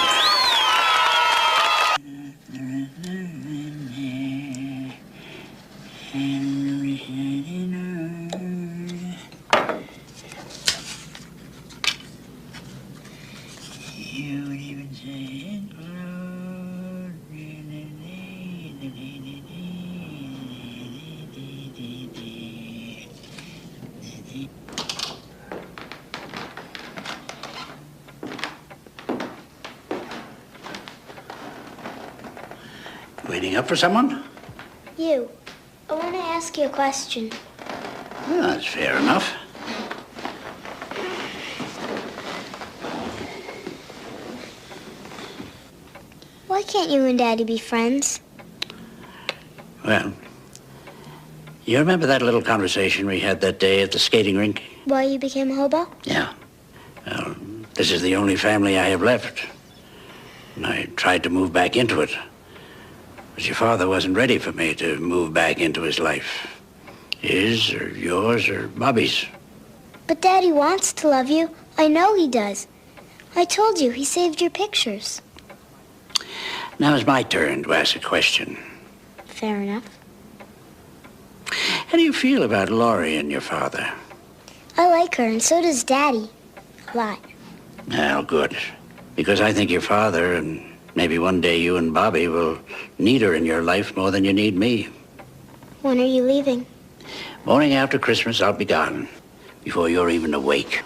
Waiting up for someone? You. I want to ask you a question. Well, that's fair enough. Why can't you and Daddy be friends? Well, you remember that little conversation we had that day at the skating rink? Why you became a hobo? Yeah. Well, this is the only family I have left. And I tried to move back into it. But your father wasn't ready for me to move back into his life. His, or yours, or Bobby's. But Daddy wants to love you. I know he does. I told you, he saved your pictures. Now it's my turn to ask a question. Fair enough. How do you feel about Laurie and your father? I like her, and so does Daddy. A lot. Well, good. Because I think your father, and maybe one day you and Bobby, will need her in your life more than you need me. When are you leaving? Morning after Christmas, I'll be gone. Before you're even awake.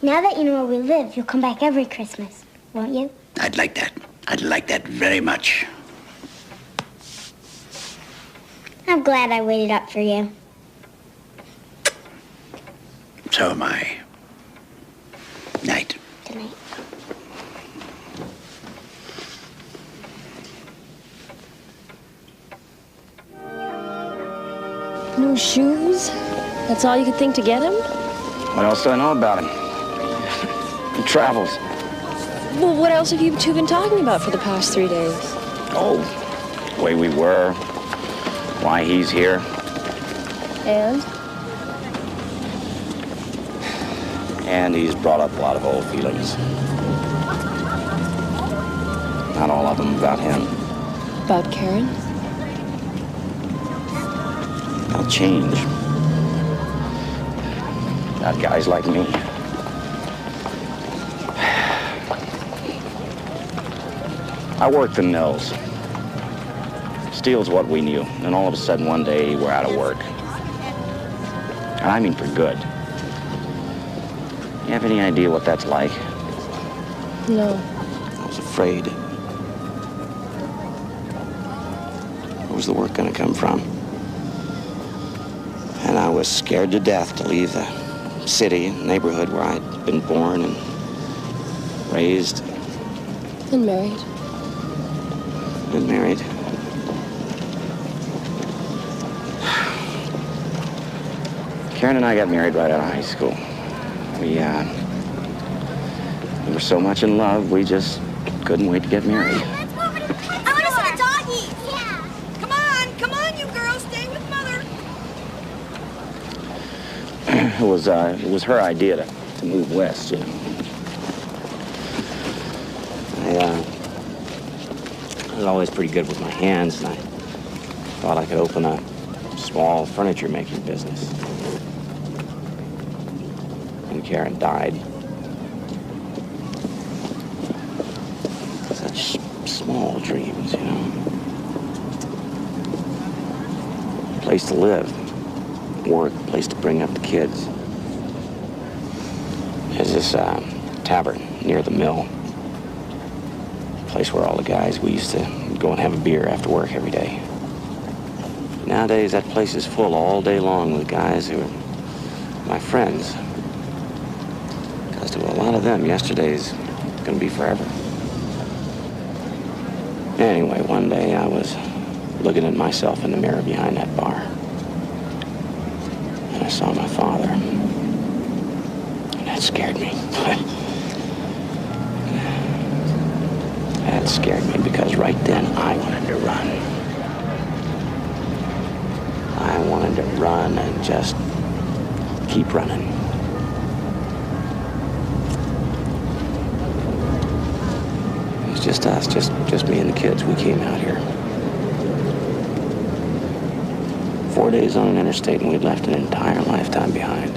Now that you know where we live, you'll come back every Christmas, won't you? I'd like that. I'd like that very much. I'm glad I waited up for you. So am I. Night. Good night. No shoes? That's all you could think to get him? What else do I know about him? He travels. Well, what else have you two been talking about for the past 3 days? Oh, the way we were, why he's here. And? And he's brought up a lot of old feelings. Not all of them about him. About Karen? About change. About guys like me. I worked the mills. Steel's what we knew. And all of a sudden, one day, we're out of work. I mean for good. You have any idea what that's like? No. I was afraid. Where was the work going to come from? And I was scared to death to leave the city and neighborhood where I'd been born and raised. And married. And married. Karen and I got married right out of high school. We were so much in love, we just couldn't wait to get married. I want to see the doggies. Yeah. Come on, you girls, stay with Mother. It was her idea to move west, you know. I was always pretty good with my hands, and I thought I could open a small furniture making business. And Karen died. Such small dreams, you know. A place to live, work, a place to bring up the kids. There's this tavern near the mill. A place where all the guys, we used to go and have a beer after work every day. Nowadays, that place is full all day long with guys who are my friends. Because to a lot of them, yesterday's gonna be forever. Anyway, one day I was looking at myself in the mirror behind that bar. And I saw my father. And that scared me. That scared me because right then I wanted to run. I wanted to run and just keep running. It was just us, just me and the kids. We came out here. 4 days on an interstate, and we'd left an entire lifetime behind.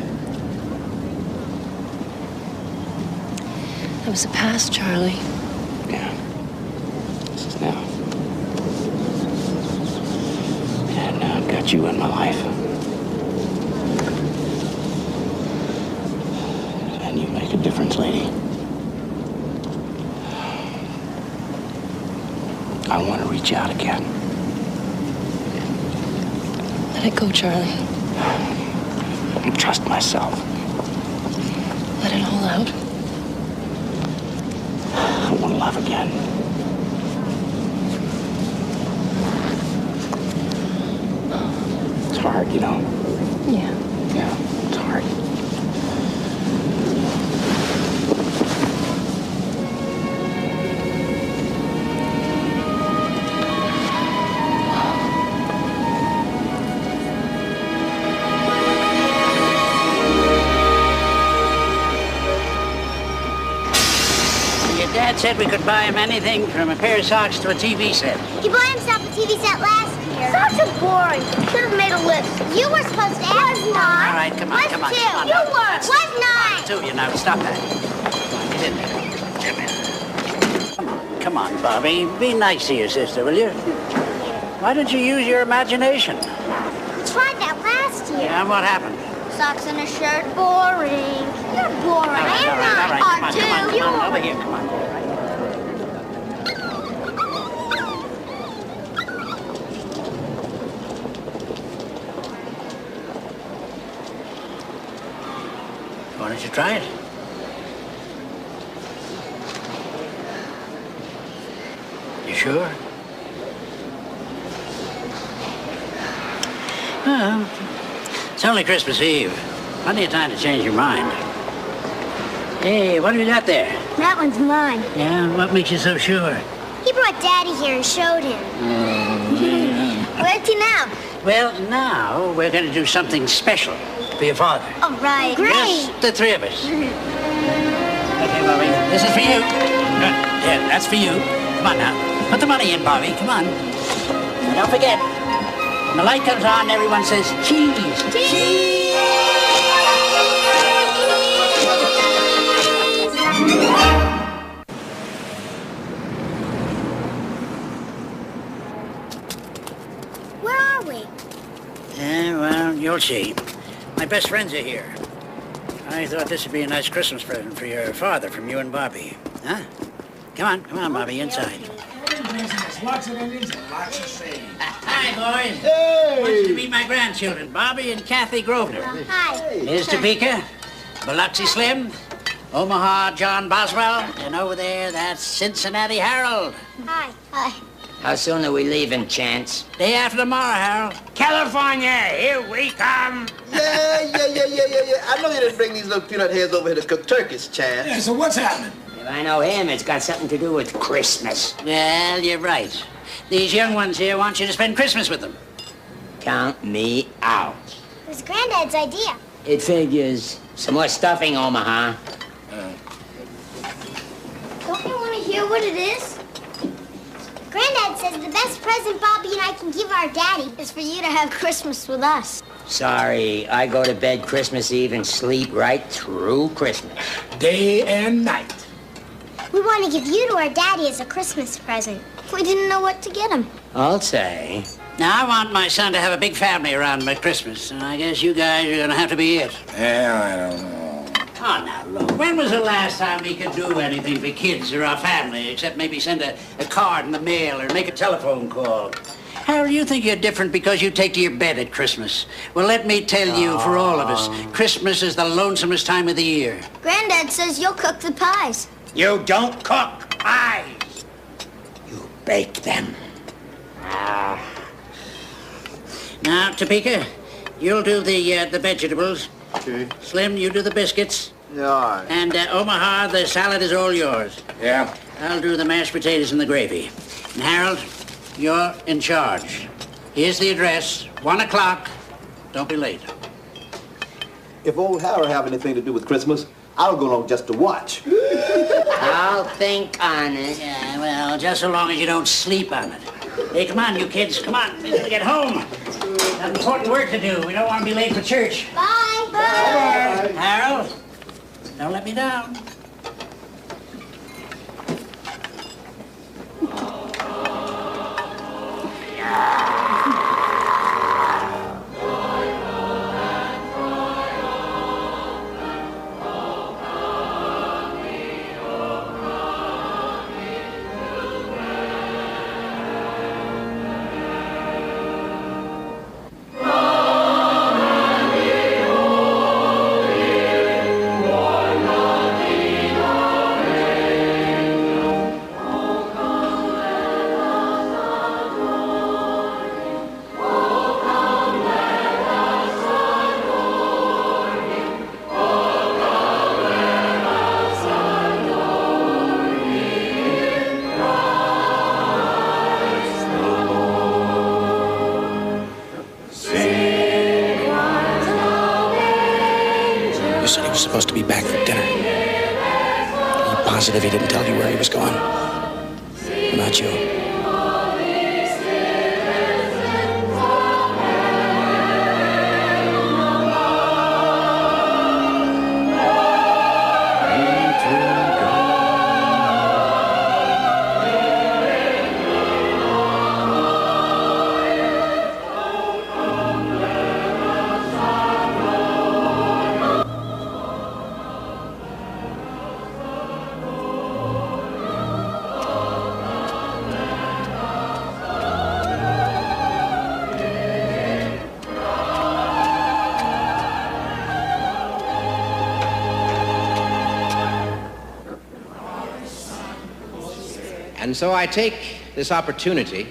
That was the past, Charlie. Yeah. This is now. And now I've got you in my life. And you make a difference, lady. I want to reach out again. Let it go, Charlie. And trust myself. Let it all out. I want to love again. It's hard, you know. Yeah. Yeah, it's hard. Dad said we could buy him anything from a pair of socks to a TV set. He bought himself a TV set last year. Socks are boring. Should have made a list. You were supposed to ask. Was not. All right, come on, come on. Was Come on, two. You now. were. Was not. Two, you know. Stop that. Come on, get in there. Come in. Come on, Bobby. Be nice to your sister, will you? Why don't you use your imagination? We tried that last year. Yeah, what happened? Socks and a shirt, boring. You're boring. All right, I'm not. come on, over here, come on. Why don't you try it? You sure? Well, it's only Christmas Eve. Plenty of time to change your mind. Hey, what have you got there? That one's mine. Yeah, what makes you so sure? He brought Daddy here and showed him. Where's he now? Well, now we're going to do something special for your father. All right. Great. Just the three of us. Okay, Bobby, this is for you. Good. Yeah, that's for you. Come on now. Put the money in, Bobby. Come on. And don't forget, when the light comes on, everyone says cheese. Cheese! Where are we? Yeah, well, you'll see. My best friends are here. I thought this would be a nice Christmas present for your father from you and Bobby. Huh? Come on, Bobby, inside. Lots of Indians and lots of sage. Hi, boys. Hey! I want you to meet my grandchildren, Bobby and Kathy Grosvenor. Hi. Here's Topeka, Biloxi Slim, Omaha John Boswell, and over there, that's Cincinnati Harold. Hi. Hi. How soon are we leaving, Chance? Day after tomorrow, Harold. California, here we come. Yeah. I know you didn't bring these little peanut heads over here to cook turkeys, Chance. Yeah, so what's happening? If I know him, it's got something to do with Christmas. Well, you're right. These young ones here want you to spend Christmas with them. Count me out. It was Granddad's idea. It figures. Some more stuffing, Omaha. Don't you want to hear what it is? Granddad says the best present Bobby and I can give our daddy is for you to have Christmas with us. Sorry, I go to bed Christmas Eve and sleep right through Christmas. Day and night. We want to give you to our daddy as a Christmas present. We didn't know what to get him. I'll say. Now, I want my son to have a big family around at Christmas, and I guess you guys are going to have to be it. Yeah, I don't know. Oh, now, look, when was the last time we could do anything for kids or our family, except maybe send a card in the mail or make a telephone call? Harold, you think you're different because you take to your bed at Christmas. Well, let me tell you, for all of us, Christmas is the lonesomest time of the year. Granddad says you'll cook the pies. You don't cook pies. You bake them. Now, Topeka, you'll do the vegetables. Okay. Slim, you do the biscuits. Yeah, all right. And Omaha, the salad is all yours. Yeah. I'll do the mashed potatoes and the gravy. And Harold, you're in charge. Here's the address, 1 o'clock. Don't be late. If old Harold have anything to do with Christmas, I'll go along just to watch. I'll think on it. Yeah, well, just so long as you don't sleep on it. Hey, come on, you kids, come on. We gotta get home. Got important work to do. We don't want to be late for church. Bye. Bye. Harold, don't let me down. You said he was supposed to be back for dinner. Are you positive he didn't tell you where he was going? About you? And so I take this opportunity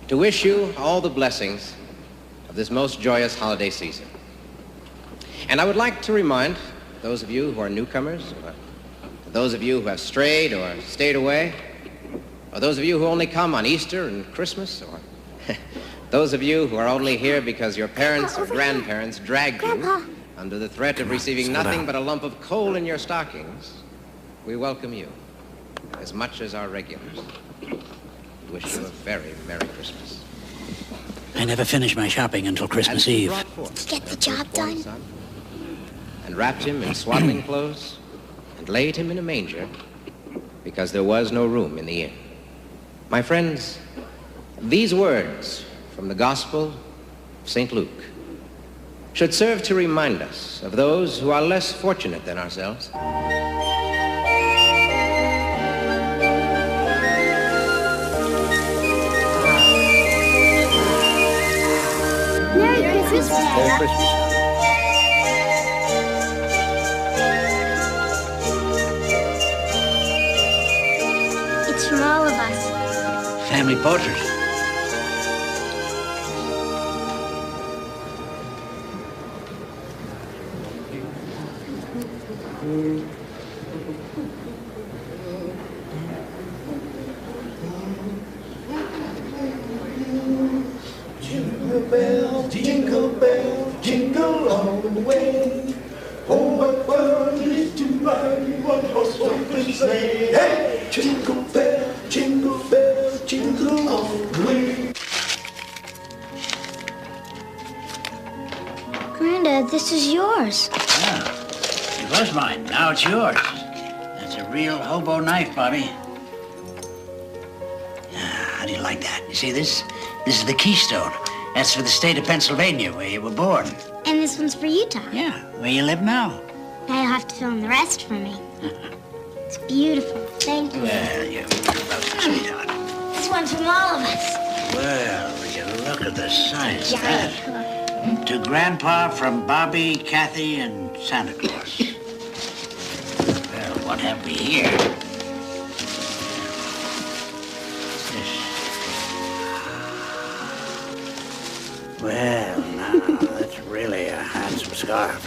to wish you all the blessings of this most joyous holiday season. And I would like to remind those of you who are newcomers, or those of you who have strayed or stayed away, or those of you who only come on Easter and Christmas, or those of you who are only here because your parents or grandparents dragged you under the threat of receiving nothing but a lump of coal in your stockings, we welcome you as much as our regulars. We wish you a very Merry Christmas. I never finish my shopping until Christmas Eve. Did you get the job done? And wrapped him in swaddling clothes and laid him in a manger because there was no room in the inn. My friends, these words from the Gospel of St. Luke should serve to remind us of those who are less fortunate than ourselves. Merry Christmas, Dad. Merry Christmas. It's from all of us. Family portrait. Jingle bell, jingle all the way. Oh, what fun it is to ride in one horse open sleigh. Hey, jingle bell, jingle all the way. Granddad, this is yours. Ah, it was mine. Now it's yours. That's a real hobo knife, Bobby. How do you like that? You see this? This is the keystone. That's for the state of Pennsylvania, where you were born. And this one's for you, Tom. Yeah, where you live now. Now you'll have to fill in the rest for me. It's beautiful. Thank you. Well, you're welcome, sweetheart. This one's from all of us. Well, will you look at the size of that? To Grandpa from Bobby, Kathy, and Santa Claus. Well, what have we here? Well, now, that's really a handsome scarf.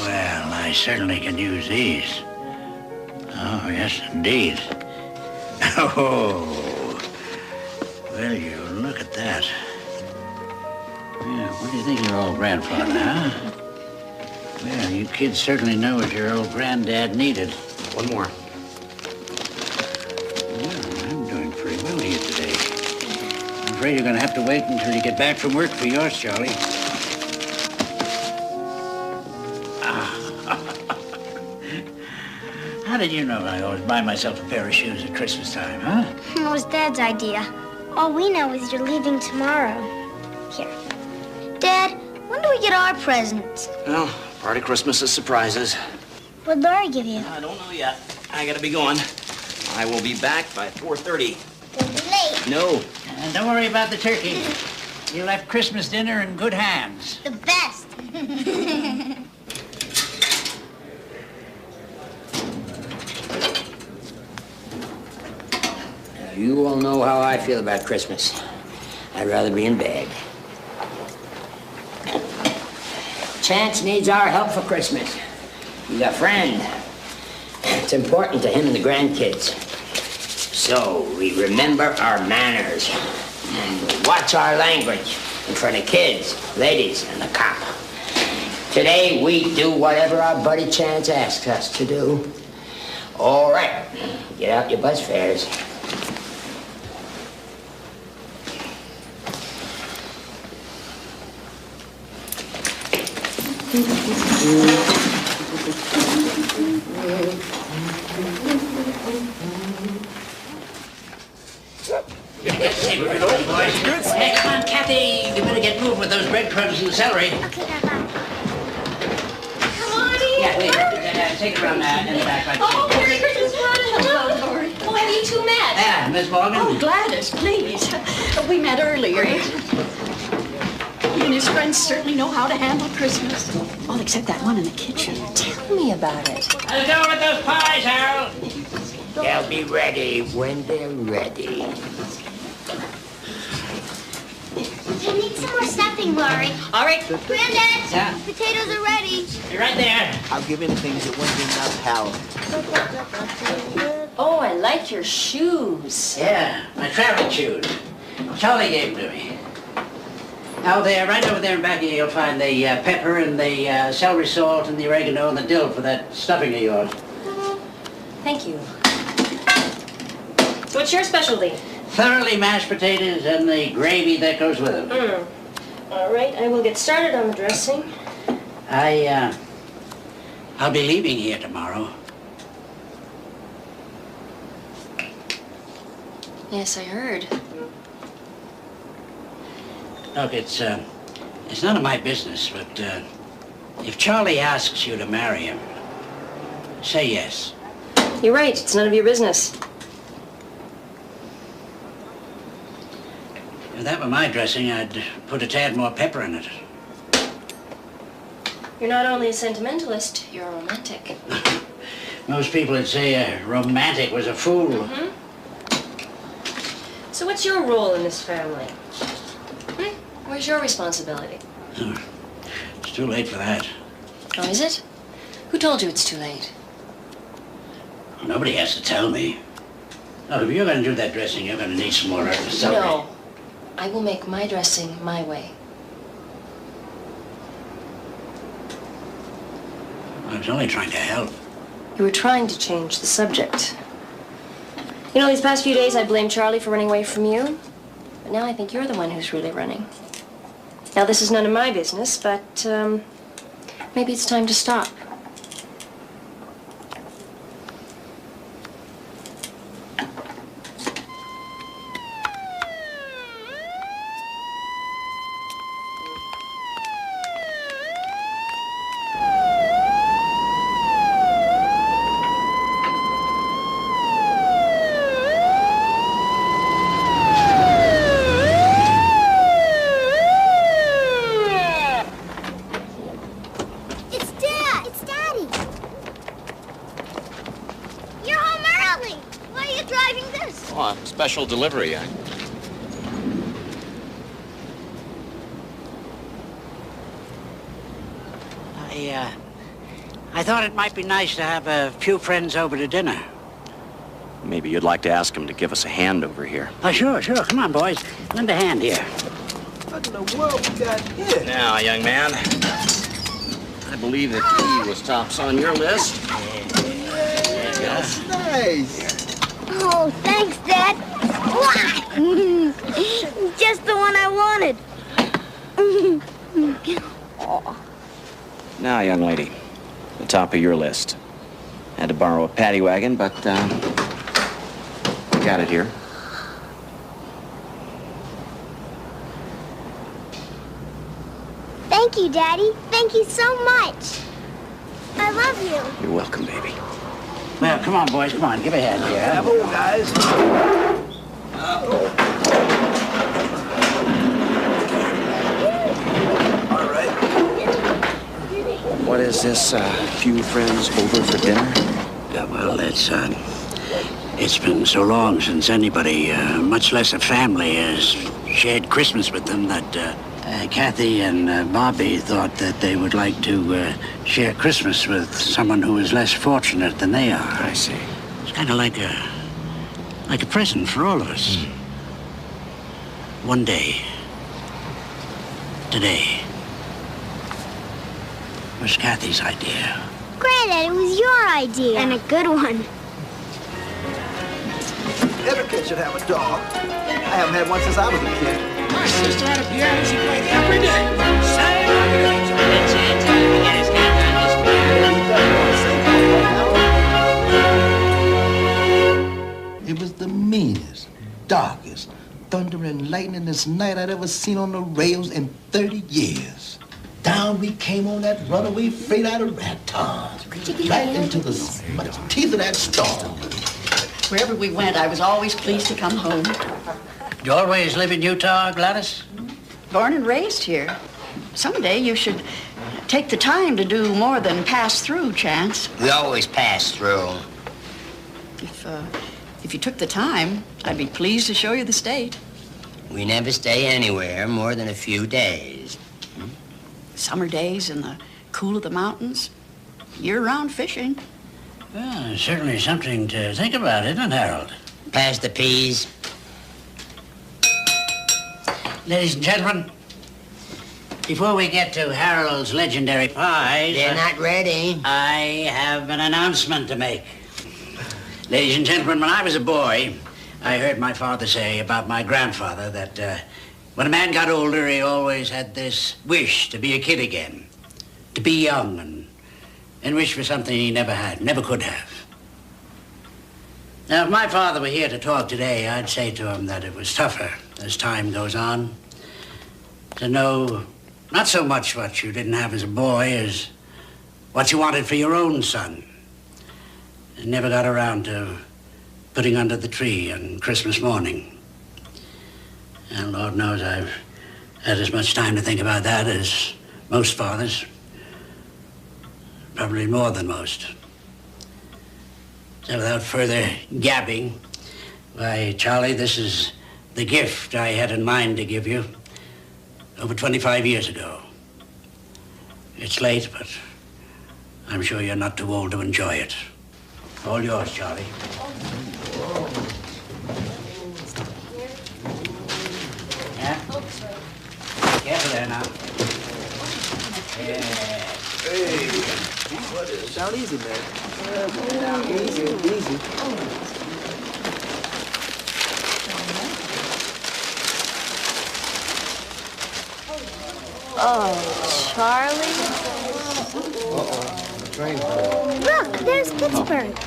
Well, I certainly can use these. Oh, yes, indeed. Oh, well, you look at that. Yeah, what do you think of your old grandfather, huh? Well, you kids certainly know what your old granddad needed. One more. Well, I'm doing pretty well here today. I'm afraid you're going to have to wait until you get back from work for yours, Charlie. How did you know I always buy myself a pair of shoes at Christmas time, huh? It was Dad's idea. All we know is you're leaving tomorrow. Here. Dad, when do we get our presents? Well, part of Christmas is surprises. What'd Laurie give you? I don't know yet. I gotta be going. I will be back by 4:30. Don't be late. No. And don't worry about the turkey. You left Christmas dinner in good hands. The best. You all know how I feel about Christmas. I'd rather be in bed. Chance needs our help for Christmas. He's a friend. It's important to him and the grandkids. So we remember our manners and watch our language in front of kids, ladies, and the cop. Today we do whatever our buddy Chance asks us to do. All right, get out your bus fares. Hey, come on, Kathy. You better get moving with those breadcrumbs and the celery. Okay, Grandpa. Come on in. Yeah, wait. Take it around in the back. Right. Oh, Merry Christmas, Ron. Hello, Laurie. Oh, have you two met? Yeah, Miss Morgan. Oh, Gladys, please. We met earlier. He and his friends certainly know how to handle Christmas. All except that one in the kitchen. Tell me about it. How's it going with those pies, Harold? They'll be ready when they're ready. I need some more stuffing, Laurie. All right. Granddad, Yeah? potatoes are ready. You're right there. I'll give anything that won't be enough power. Oh, I like your shoes. Yeah, my traveling shoes. Charlie gave them to me. Now, there, right over there in back of you, you'll find the pepper and the celery salt and the oregano and the dill for that stuffing of yours. Thank you. What's your specialty? Thoroughly mashed potatoes and the gravy that goes with them. All right, I will get started on the dressing. I'll be leaving here tomorrow. Yes, I heard. Look, it's none of my business, but if Charlie asks you to marry him, say yes. You're right. It's none of your business. If that were my dressing, I'd put a tad more pepper in it. You're not only a sentimentalist, you're a romantic. Most people would say a romantic was a fool. Mm-hmm. So what's your role in this family? Where's your responsibility? Oh, it's too late for that. Oh, is it? Who told you it's too late? Nobody has to tell me. Look, if you're going to do that dressing, you're going to need some more celery. No. I will make my dressing my way. I was only trying to help. You were trying to change the subject. You know, these past few days I blamed Charlie for running away from you. But now I think you're the one who's really running. Now, this is none of my business, but maybe it's time to stop. Special delivery. I thought it might be nice to have a few friends over to dinner. Maybe you'd like to ask him to give us a hand over here. Oh, sure. Come on, boys. Lend a hand here. What in the world we got here? Now, young man, I believe that he was tops on your list. That's nice. Oh, thanks, Dad. Just the one I wanted. Oh. Now, young lady, the top of your list. Had to borrow a paddy wagon, but got it here. Thank you, Daddy. Thank you so much. I love you. You're welcome, baby. Well, come on, boys. Come on. Give a hand here. Bravo, guys. All right. What is this, few friends over for dinner? Yeah, well, it's been so long since anybody, much less a family, has shared Christmas with them that Kathy and Bobby thought that they would like to share Christmas with someone who is less fortunate than they are. I see. It's kind of like a present for all of us. One day, today, was Kathy's idea. Granddad, it was your idea. And a good one. Every kid should have a dog. I haven't had one since I was a kid. My sister had a piano. She played every day. It was the meanest, darkest, thunder and lightning this night I'd ever seen on the rails in 30 years. Down we came on that runaway freight out of Raton, right into the teeth of that storm. Wherever we went, I was always pleased to come home. You always live in Utah, Gladys? Born and raised here. Someday you should take the time to do more than pass through, Chance. We always pass through. If you took the time, I'd be pleased to show you the state. We never stay anywhere more than a few days. Summer days in the cool of the mountains, year-round fishing. Well, it's certainly something to think about, isn't it, Harold? Pass the peas. Ladies and gentlemen, before we get to Harold's legendary pies... They're not ready. I have an announcement to make. Ladies and gentlemen, when I was a boy, I heard my father say about my grandfather that when a man got older, he always had this wish to be a kid again, to be young and wish for something he never had, never could have. Now, if my father were here to talk today, I'd say to him that it was tougher as time goes on. to know not so much what you didn't have as a boy as what you wanted for your own son. And never got around to putting under the tree on Christmas morning. And Lord knows I've had as much time to think about that as most fathers. Probably more than most. So without further gabbing, why, Charlie, this is the gift I had in mind to give you over 25 years ago. It's late, but I'm sure you're not too old to enjoy it. All yours, Charlie. Yeah? Careful there now. Yeah. Hey, what is? Sound easy, man. Easy, easy. Oh, Charlie. The train. Look, there's Pittsburgh.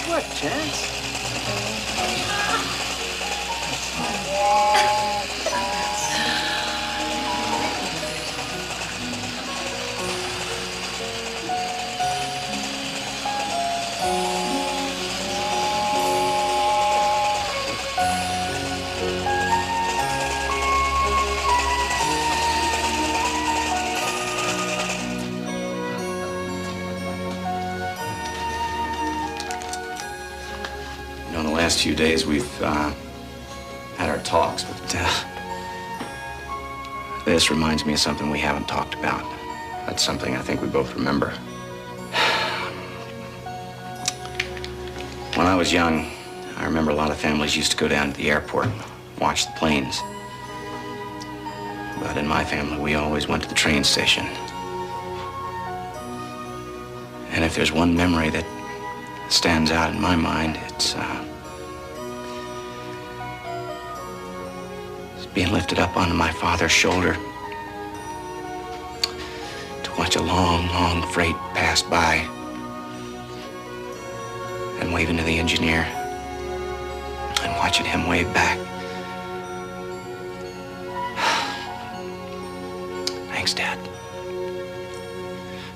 What, Chance? In the last few days, we've had our talks, but this reminds me of something we haven't talked about. That's something I think we both remember. When I was young, I remember a lot of families used to go down to the airport and watch the planes. But in my family, we always went to the train station. And if there's one memory that stands out in my mind, it's being lifted up onto my father's shoulder to watch a long, long freight pass by and waving to the engineer and watching him wave back. Thanks, Dad.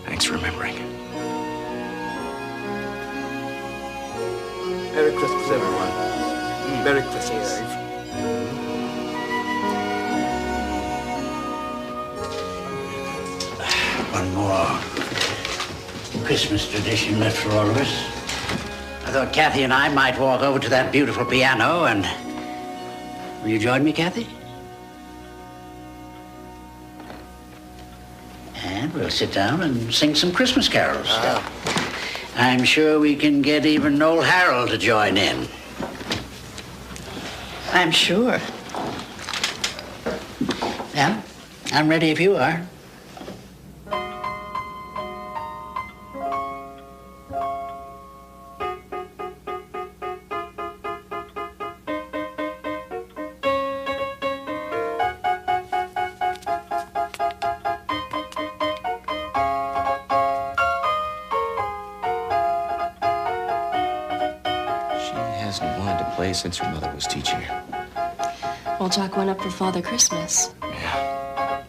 Thanks for remembering. Merry Christmas, everyone. Merry Christmas. One more Christmas tradition left for all of us. I thought Kathy and I might walk over to that beautiful piano and... Will you join me, Kathy? And we'll sit down and sing some Christmas carols. I'm sure we can get even old Harold to join in. I'm sure. Yeah, I'm ready if you are. Hasn't wanted to play since her mother was teaching her. Well, Jack went up for Father Christmas. Yeah.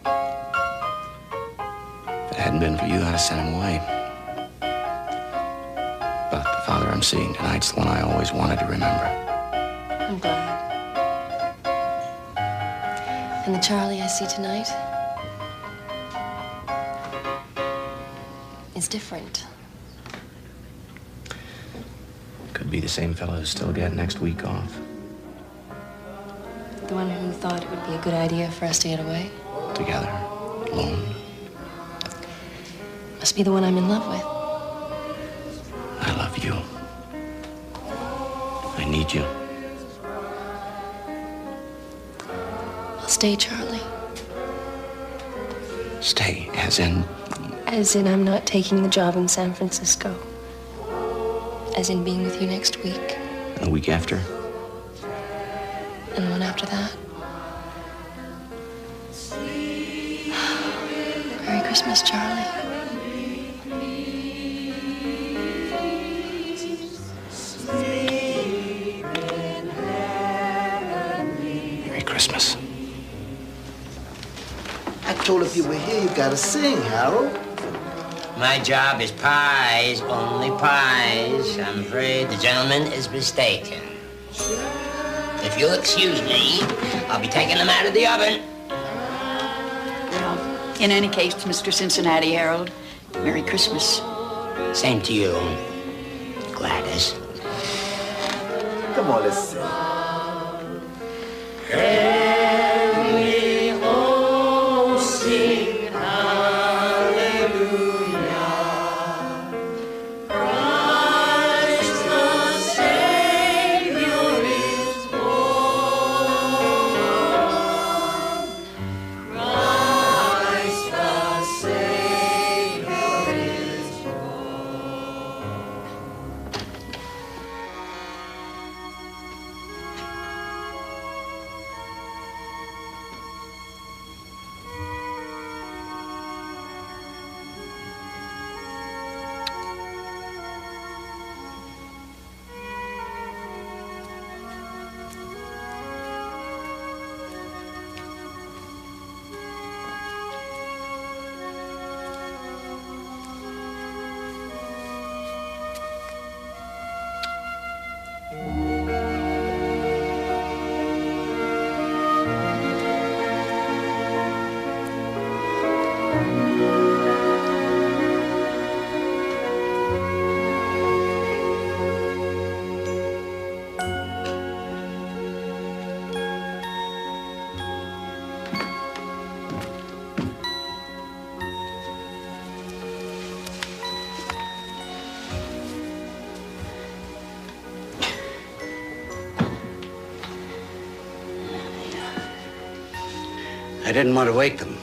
If it hadn't been for you, I'd have sent him away. But the father I'm seeing tonight's the one I always wanted to remember. I'm glad. And the Charlie I see tonight is different. Could be the same fellow who's still got next week off. The one who thought it would be a good idea for us to get away. Together, alone. Must be the one I'm in love with. I love you. I need you. I'll stay, Charlie. Stay, as in... As in I'm not taking the job in San Francisco. As in being with you next week. And a week after? And the one after that. Christmas, Charlie. Merry Christmas. I told if you were here, you gotta sing, Harold. My job is pies, only pies. I'm afraid the gentleman is mistaken. If you'll excuse me, I'll be taking them out of the oven. Well, in any case, Mr. Cincinnati Harold, Merry Christmas. Same to you, Gladys. Come on, let's sing. And we all sing hallelujah. Christ the Savior is born. Christ the Savior is born. I didn't want to wake them.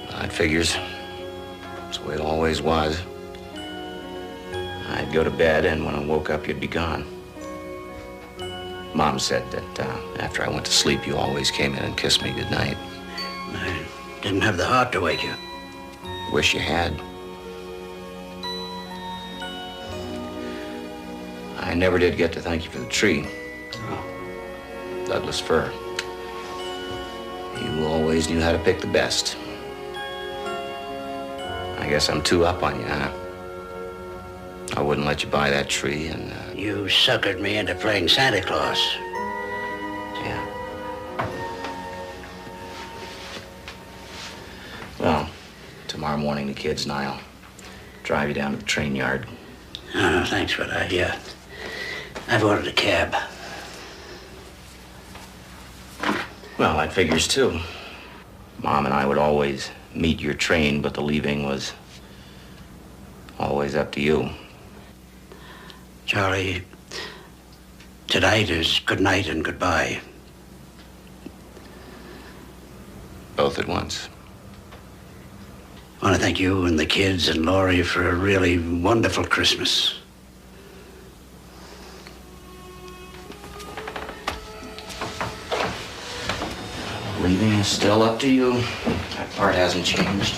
That figures. That's the way it always was. I'd go to bed, and when I woke up, you'd be gone. Mom said that after I went to sleep, you always came in and kissed me goodnight. I didn't have the heart to wake you. Wish you had. I never did get to thank you for the tree. Douglas fir. You always knew how to pick the best. I guess I'm too up on you, huh? I wouldn't let you buy that tree, and... You suckered me into playing Santa Claus. Yeah. Well, tomorrow morning the kids and I'll drive you down to the train yard. Oh, thanks, but I've ordered a cab. Well, that figures too. Mom and I would always meet your train, but the leaving was always up to you. Charlie, tonight is good night and goodbye. Both at once. I want to thank you and the kids and Laurie for a really wonderful Christmas. Leaving is still up to you. That part hasn't changed.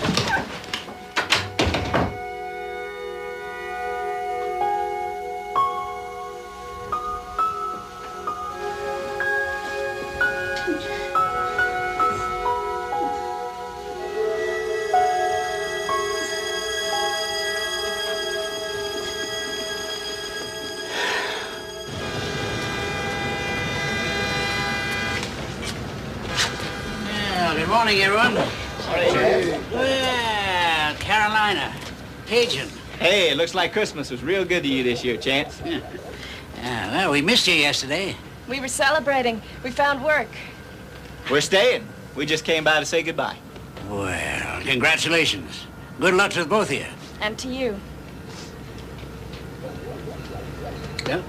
Good morning, everyone. Well, Carolina, Cajun. Hey, it looks like Christmas was real good to you this year, Chance. Yeah, well, we missed you yesterday. We were celebrating. We found work. We're staying. We just came by to say goodbye. Well, congratulations. Good luck to both of you. And to you. Yeah.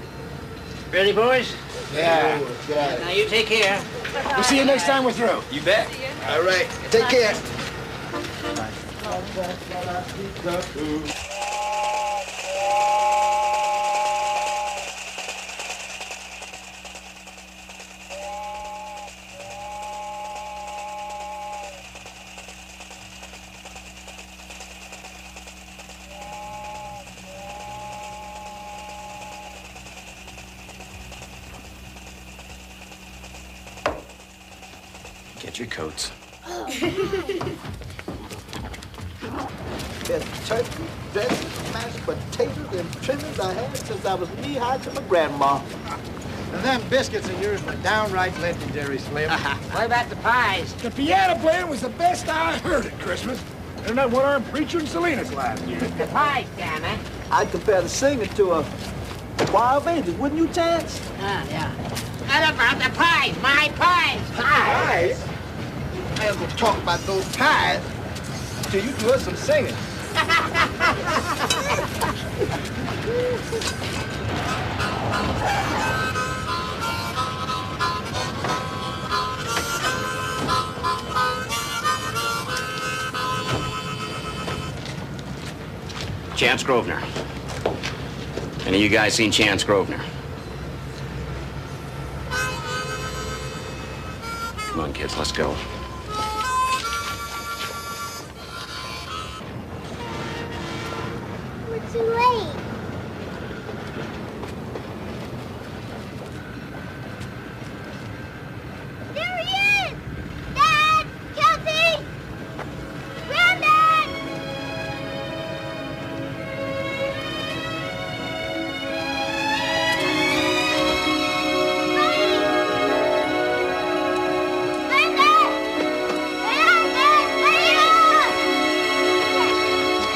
Ready, boys? Yeah. Now, you take care. We'll see you next time we're through. You bet. All right. Take care. your coats. There's turkey, dressing, mashed potatoes, and trimmings I had since I was knee-high to my grandma. And them biscuits of yours were downright legendary, Slim. What about the pies? The piano player was the best I heard at Christmas. Isn't that one-armed preacher in Salinas last year? The pies, damn it. I'd compare the singing to a choir of angels, wouldn't you, Chance? Yeah. What about the pies? My pies! Pies? I ain't gonna talk about those pies till you do us some singing. Chance Grosvenor. Any of you guys seen Chance Grosvenor? Come on, kids, let's go. We're too late. There he is! Dad! Kelsey! Granddad!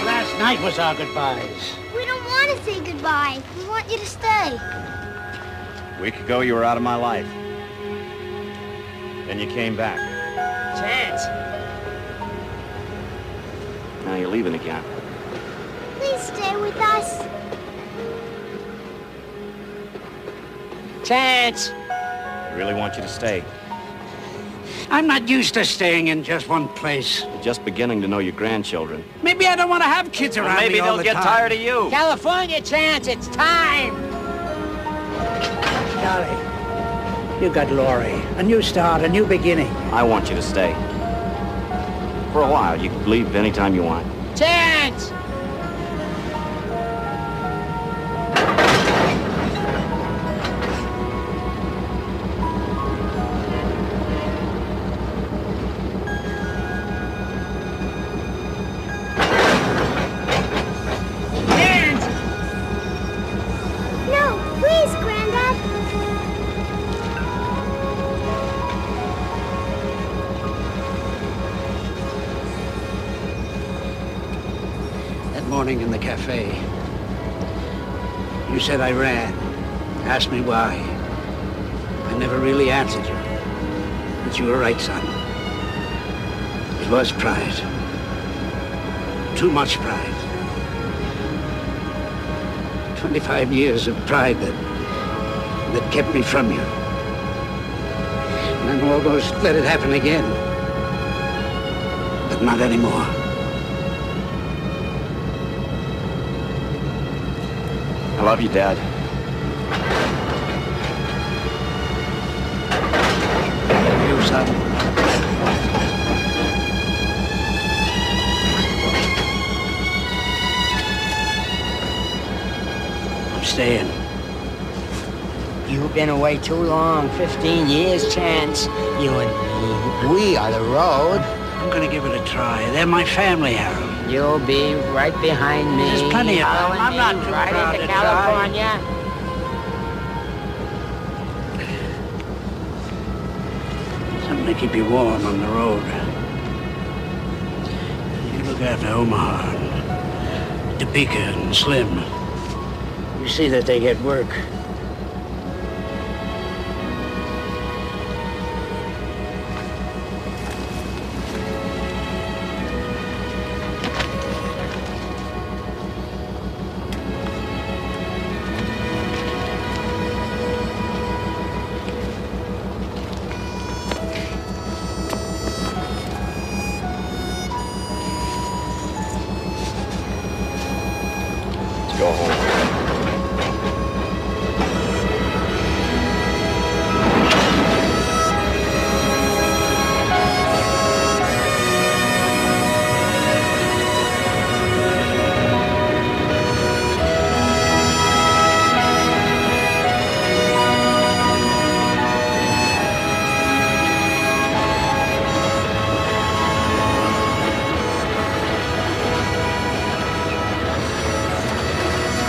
Last night was our goodbyes. We don't want to say goodbye. We want you to stay. A week ago, you were out of my life. Then you came back. Chance. Now you're leaving again. Please stay with us. Chance! I really want you to stay. I'm not used to staying in just one place. You're just beginning to know your grandchildren. Maybe I don't want to have kids around maybe me all they'll the get time. tired of you. California, Chance, it's time! Charlie, you got Laurie. A new start, a new beginning. I want you to stay. For a while. You can leave anytime you want. Chance! No, please, Granddad. That morning in the cafe, you said I ran. Asked me why. I never really answered you. But you were right, son. It was pride. Too much pride. 25 years of pride that kept me from you. And I almost let it happen again. But not anymore. I love you, Dad. You, son. I'm staying. You've been away too long, 15 years, Chance. You and me, we are the road. I'm gonna give it a try. They're my family, Harold. You'll be right behind me. There's plenty of time. following I'm me not too right proud into to try. California. Something to keep you warm on the road. You look after Omaha and Topeka and Slim. You see that they get work. Go home.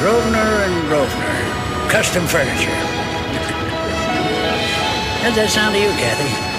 Grosvenor and Grosvenor. Custom furniture. How's that sound to you, Kathy?